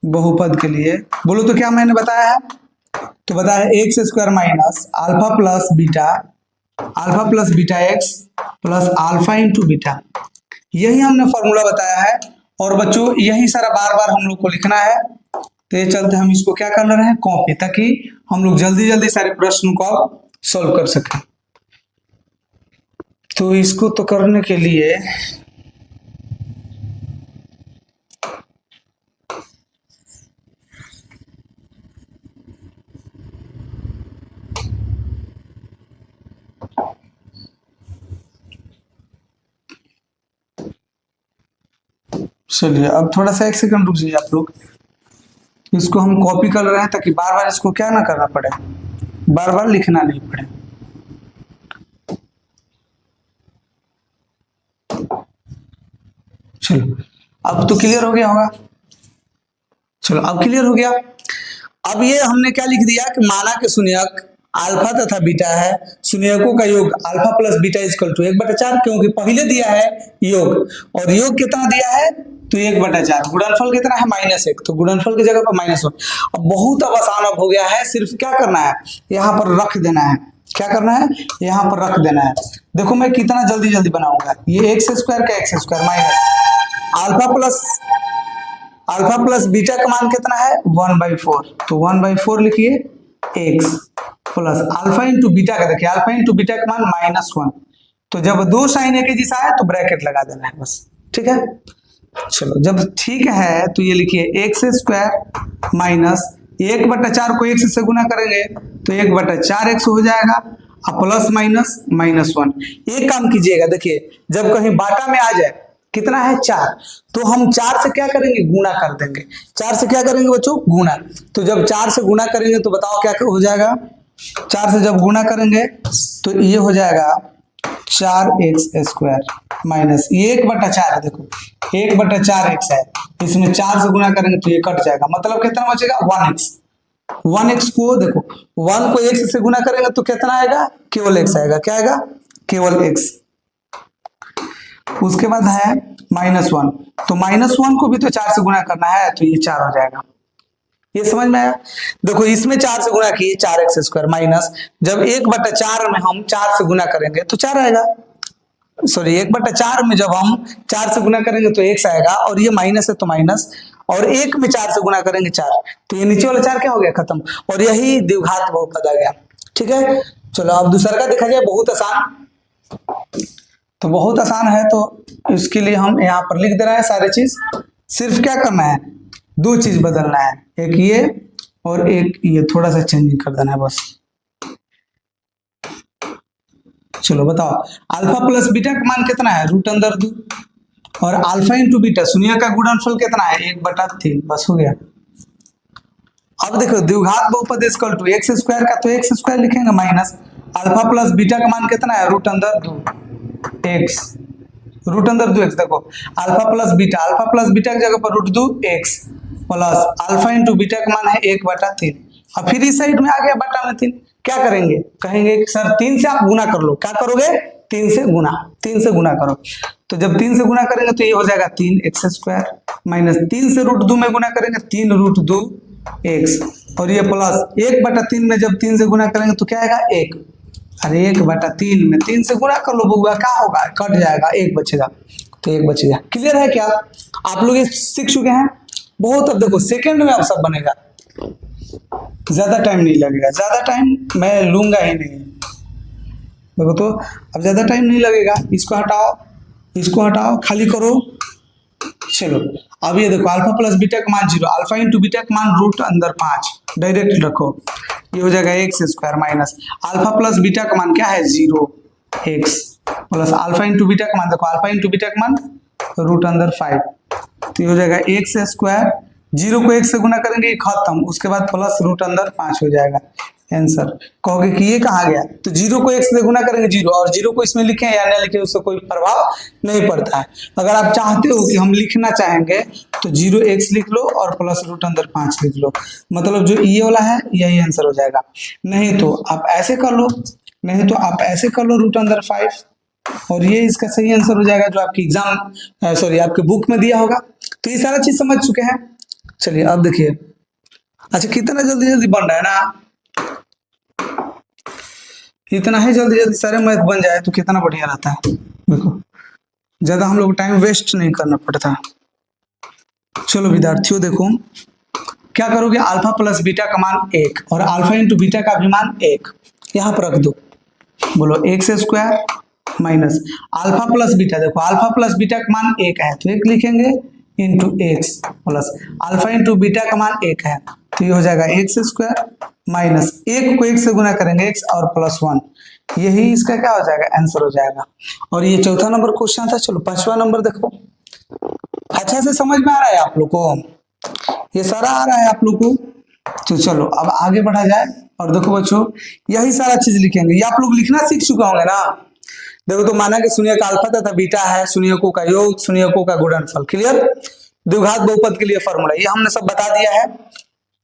बहुपद के लिए, बोलो तो क्या मैंने बताया है, तो बताया है x² minus alpha plus beta x plus alpha into beta, यही हमने फॉर्मूला बताया है। और बच्चों यही सारा बार बार हम लोग को लिखना है, तो ये चलते हम इसको क्या कर रहे हैं, कॉपी, ताकि हम लोग जल्दी जल्दी सारे प्रश्न को सॉल्व कर सकें। तो इसको तो करने के लिए चलिए अब थोड़ा सा 1 सेकंड रुक जाइए आप लोग, इसको हम कॉपी कर रहे हैं ताकि बार बार इसको क्या ना करना पड़े, बार बार लिखना नहीं पड़े। चलो अब तो क्लियर हो गया होगा, चलो अब क्लियर हो गया। अब ये हमने क्या लिख दिया कि माना के शून्यक अल्फा तथा बीटा है, शून्यकों का योग alpha plus beta is equal to 1/4, क्योंकि पहले दिया है योग, और योग कितना दिया है, तो 1/4, गुणनफल कितना है -1, तो गुणनफल की जगह पर -1। अब बहुत अब आसान अब हो गया है, सिर्फ क्या करना है, यहाँ पर रख देना है, क्या करना है, यहाँ पर रख देना है। देखो मैं कितना जल्दी जल्दी बनाऊंगा, ये x² का x² minus alpha plus beta का मान कितना है 1/4, तो 1/4 लिखिए x plus alpha into beta का, देखिए अल्फा इंटू बीटा का मान -1, तो जब दो साइन एक ही जैसा है तो ब्रैकेट लगा देना है बस, ठीक है। चलो जब ठीक है तो ये लिखिए x² माइनस 1/4 को x से गुना करेंगे तो 1/4x हो जाएगा, अब प्लस माइनस -1। एक काम कीजिएगा, देखिए जब कहीं बाटा में आ जाए कितना है 4, तो हम 4 से क्या करेंगे, गुना कर देंगे, 4 से क्या करेंगे बच्चों, गुना। तो जब 4 से गुना करेंगे तो बताओ क्या हो जाएगा, 4 से जब गुना करेंगे तो ये हो जाएगा 4x² माइनस, ये 1/4 है, देखो 1/4x है, इसमें 4 से गुना करेंगे तो ये कट जाएगा, मतलब कितना बचेगा 1x। 1x को देखो 1 को x से गुना करेंगे तो कितना आएगा, केवल x आएगा, क्या आएगा, केवल x। उसके बाद है -1, तो -1 को भी तो 4 से गुना करना है, तो ये 4 हो जाएगा। ये समझ में आया? देखो इसमें 4 से गुना किए 4x² माइनस, जब 1/4 में हम 4 से गुना करेंगे तो 4 आएगा, सॉरी 1/4 में जब हम 4 से गुना करेंगे तो x आएगा, और ये माइनस है तो माइनस, और 1 में 4 से गुना करेंगे 4, तो ये नीचे वाला 4 क्या हो गया, खत्म, और यही द्विघात बहुपद आ गया। ठीक है, चलो अब दूसरा का देखा जाए, बहुत आसान, तो बहुत आसान है, तो इसके लिए हम यहाँ पर लिख दे रहे हैं सारे चीज, सिर्फ क्या करना है, 2 चीज बदलना है, एक ये और एक ये, थोड़ा सा चेंजिंग कर देना है बस। चलो बताओ अल्फा प्लस बीटा का मान कितना है, √2, और अल्फा इंटू बीटा शून्य का गुणनफल कितना है 1/3, बस हो गया। अब देखो द्विघात बहुपद इक्वल टू x² का, तो x² लिखेंगे माइनस अल्फा प्लस बीटा का मान कितना है √2x, √2x, देखो अल्फा प्लस बीटा की जगह पर √2x plus alpha into beta का मान है 1/3। अब फिर इस साइड में आ गया बटा में 3, क्या करेंगे, कहेंगे सर 3 से आप गुना कर लो, क्या करोगे, 3 से गुना करो, तो जब 3 से गुना करेंगे तो ये हो जाएगा 3x² माइनस 3 से √2 में गुना करेंगे 3√2x, और ये प्लस 1/3 में जब 3 से गुना करेंगे तो क्या आएगा 1, अरे 1/3 में 3 से गुना कर लो बउआ, क्या होगा, कट जाएगा, 1 बचेगा, तो 1 बचेगा। क्लियर है क्या, आप लोग ये सीख चुके हैं बहुत। अब देखो सेकंड में अब सब बनेगा, ज्यादा टाइम नहीं लगेगा, ज्यादा टाइम मैं लूंगा ही नहीं, देखो तो अब ज्यादा टाइम नहीं लगेगा, इसको हटाओ, खाली करो। चलो अब ये देखो अल्फा प्लस बीटा का मान 0, अल्फा इंटू बीटा का मान √5, डायरेक्ट रखो, ये हो जाएगा x² minus alpha plus beta का मान क्या है 0x plus alpha into beta का मान, देखो अल्फा इंटू बीटा का मान √5, तो ये हो जाएगा x² जीरो को 1 से गुना करेंगे खत्म, उसके बाद प्लस रूट अंदर 5 हो जाएगा आंसर। कहोगे कि ये कहाँ गया, तो जीरो को 1 से गुना करेंगे जीरो, और जीरो को इसमें लिखें या न लिखें उससे कोई प्रभाव नहीं पड़ता है। अगर आप चाहते हो कि हम लिखना चाहेंगे तो 0x लिख लो और प्लस रूट अंदर 5 लिख लो, मतलब जो ये वाला है यही आंसर हो जाएगा। नहीं तो आप ऐसे कर लो, नहीं तो आप ऐसे कर लो रूट अंदर 5, और ये इसका सही आंसर हो जाएगा जो आपकी एग्जाम सॉरी आपके बुक में दिया होगा। तो ये सारा चीज समझ चुके हैं। चलिए अब देखिए, अच्छा कितना जल्दी जल्दी बन रहा है ना, इतना ही जल्दी जल्दी सारे मैथ बन जाए तो कितना बढ़िया रहता है। देखो ज्यादा हम लोग टाइम वेस्ट नहीं करना पड़ता। चलो विद्यार्थियों देखो क्या करोगे, अल्फा प्लस बीटा का मान 1 और अल्फा इंटू बीटा का भी मान 1 यहाँ पर रख दो। बोलो x square minus alpha plus beta, देखो अल्फा प्लस बीटा का मान 1 है तो 1 लिखेंगे into x plus alpha into beta का मान 1 है तो ये हो जाएगा एक्स स्क्वायर माइनस 1 को 1 से गुना करेंगे x और प्लस 1, यही इसका क्या हो जाएगा आंसर हो जाएगा। और ये चौथा नंबर क्वेश्चन था। चलो पांचवा नंबर देखो, अच्छा से समझ में आ रहा है आप लोग को, ये सारा आ रहा है आप लोग को। तो चलो अब आगे बढ़ा जाए और देखो बच्चों यही सारा चीज लिखेंगे, ये आप लोग लिखना सीख चुके होंगे ना। देखो तो माना कि शून्य का अल्फा तथा बीटा है, शून्यकों का योग, शून्यकों का गुणनफल, क्लियर। द्विघात बहुपद के लिए फॉर्मूला ये हमने सब बता दिया है।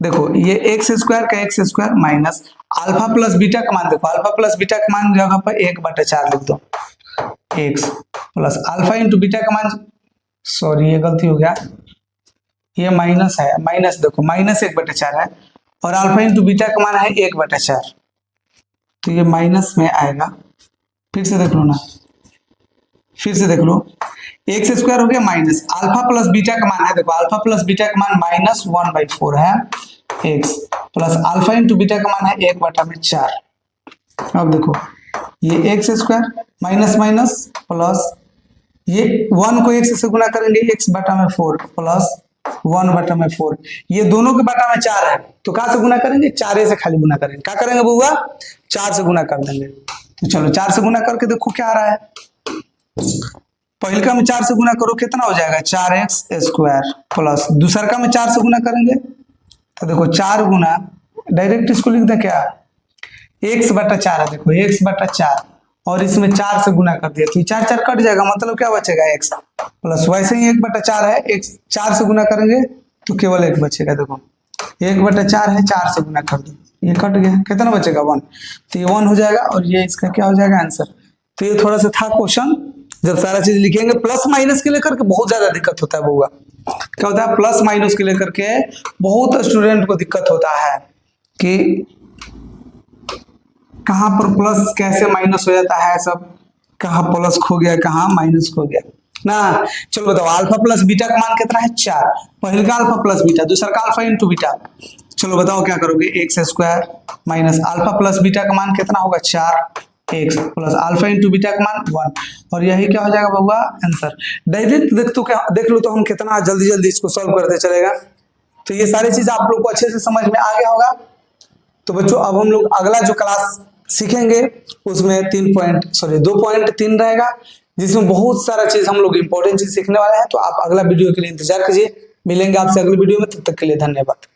देखो ये एक्स स्क्वायर का x square minus alpha plus beta का मान, देखो अल्फा प्लस बीटा का मान जगह पर 1/4 लिख दो, x plus alpha into beta का मान, सॉरी ये गलती हो गया, ये माइनस है, माइनस देखो माइनस 1/4 है और अल्फा इंटू बीटा का मान है 1/4 तो ये माइनस में आएगा। फिर से देख लो ना, फिर से देख लो, एक्स स्क्वायर हो गया माइनस अल्फा प्लस बीटा का मान है, देखो अल्फा प्लस बीटा का मान -1/4 है x plus alpha into beta का मान है 1/4। अब देखो ये x square minus minus plus ये 1 को x से गुना करेंगे x/4 प्लस 1/4, ये दोनों के बटा में 4 है तो कहाँ से गुना करेंगे, 4 से खाली गुना करेंगे, क्या करेंगे बुआ 4 से गुना कर देंगे। तो चलो 4 से गुना करके देखो क्या आ रहा है, पहले का में 4 से गुना करो कितना हो जाएगा 4x स्क्वायर प्लस दूसरा का में 4 से गुना करेंगे तो देखो 4 गुना, डायरेक्ट इसको लिख दे क्या x/4 है, देखो x/4 और इसमें 4 से गुना कर दिया तो 4 कट जाएगा, मतलब क्या बचेगा x प्लस वैसे ही 1/4 है, x 4 से गुना करेंगे तो केवल 1 बचेगा। देखो 1/4 है, 4 से गुना कर दो ये कट गया, कितना बचेगा 1, तो ये 1 हो जाएगा और ये इसका क्या हो जाएगा आंसर। तो ये थोड़ा सा था क्वेश्चन, जब सारा चीज लिखेंगे प्लस माइनस के लेकर के बहुत ज्यादा दिक्कत होता है बउआ, क्या होता है प्लस माइनस के लेकर के बहुत स्टूडेंट को दिक्कत होता है कि कहाँ पर प्लस कैसे माइनस हो जाता है, सब कहाँ प्लस खो गया कहाँ माइनस खो गया ना। चलो बताओ अल्फा प्लस बीटा का मान कितना है 4, पहले का अल्फा प्लस बीटा दूसरा का अल्फा इंटू बीटा। चलो बताओ क्या करोगे, x square minus alpha plus beta का मान कितना होगा 4 x plus alpha into beta का मान 1 और यही क्या हो जाएगा बउआ आंसर। डायरेक्ट देख लो तो हम कितना जल्दी जल्दी इसको सॉल्व करते चलेगा। तो ये सारी चीज आप लोग को अच्छे से समझ में आ गया होगा। तो बच्चों अब हम लोग अगला जो क्लास सीखेंगे उसमें 2.3 रहेगा जिसमें बहुत सारा चीज हम लोग इंपॉर्टेंट चीज सीखने वाले हैं। तो आप अगला वीडियो के लिए इंतजार कीजिए, मिलेंगे आपसे अगली वीडियो में, तब तक के लिए धन्यवाद।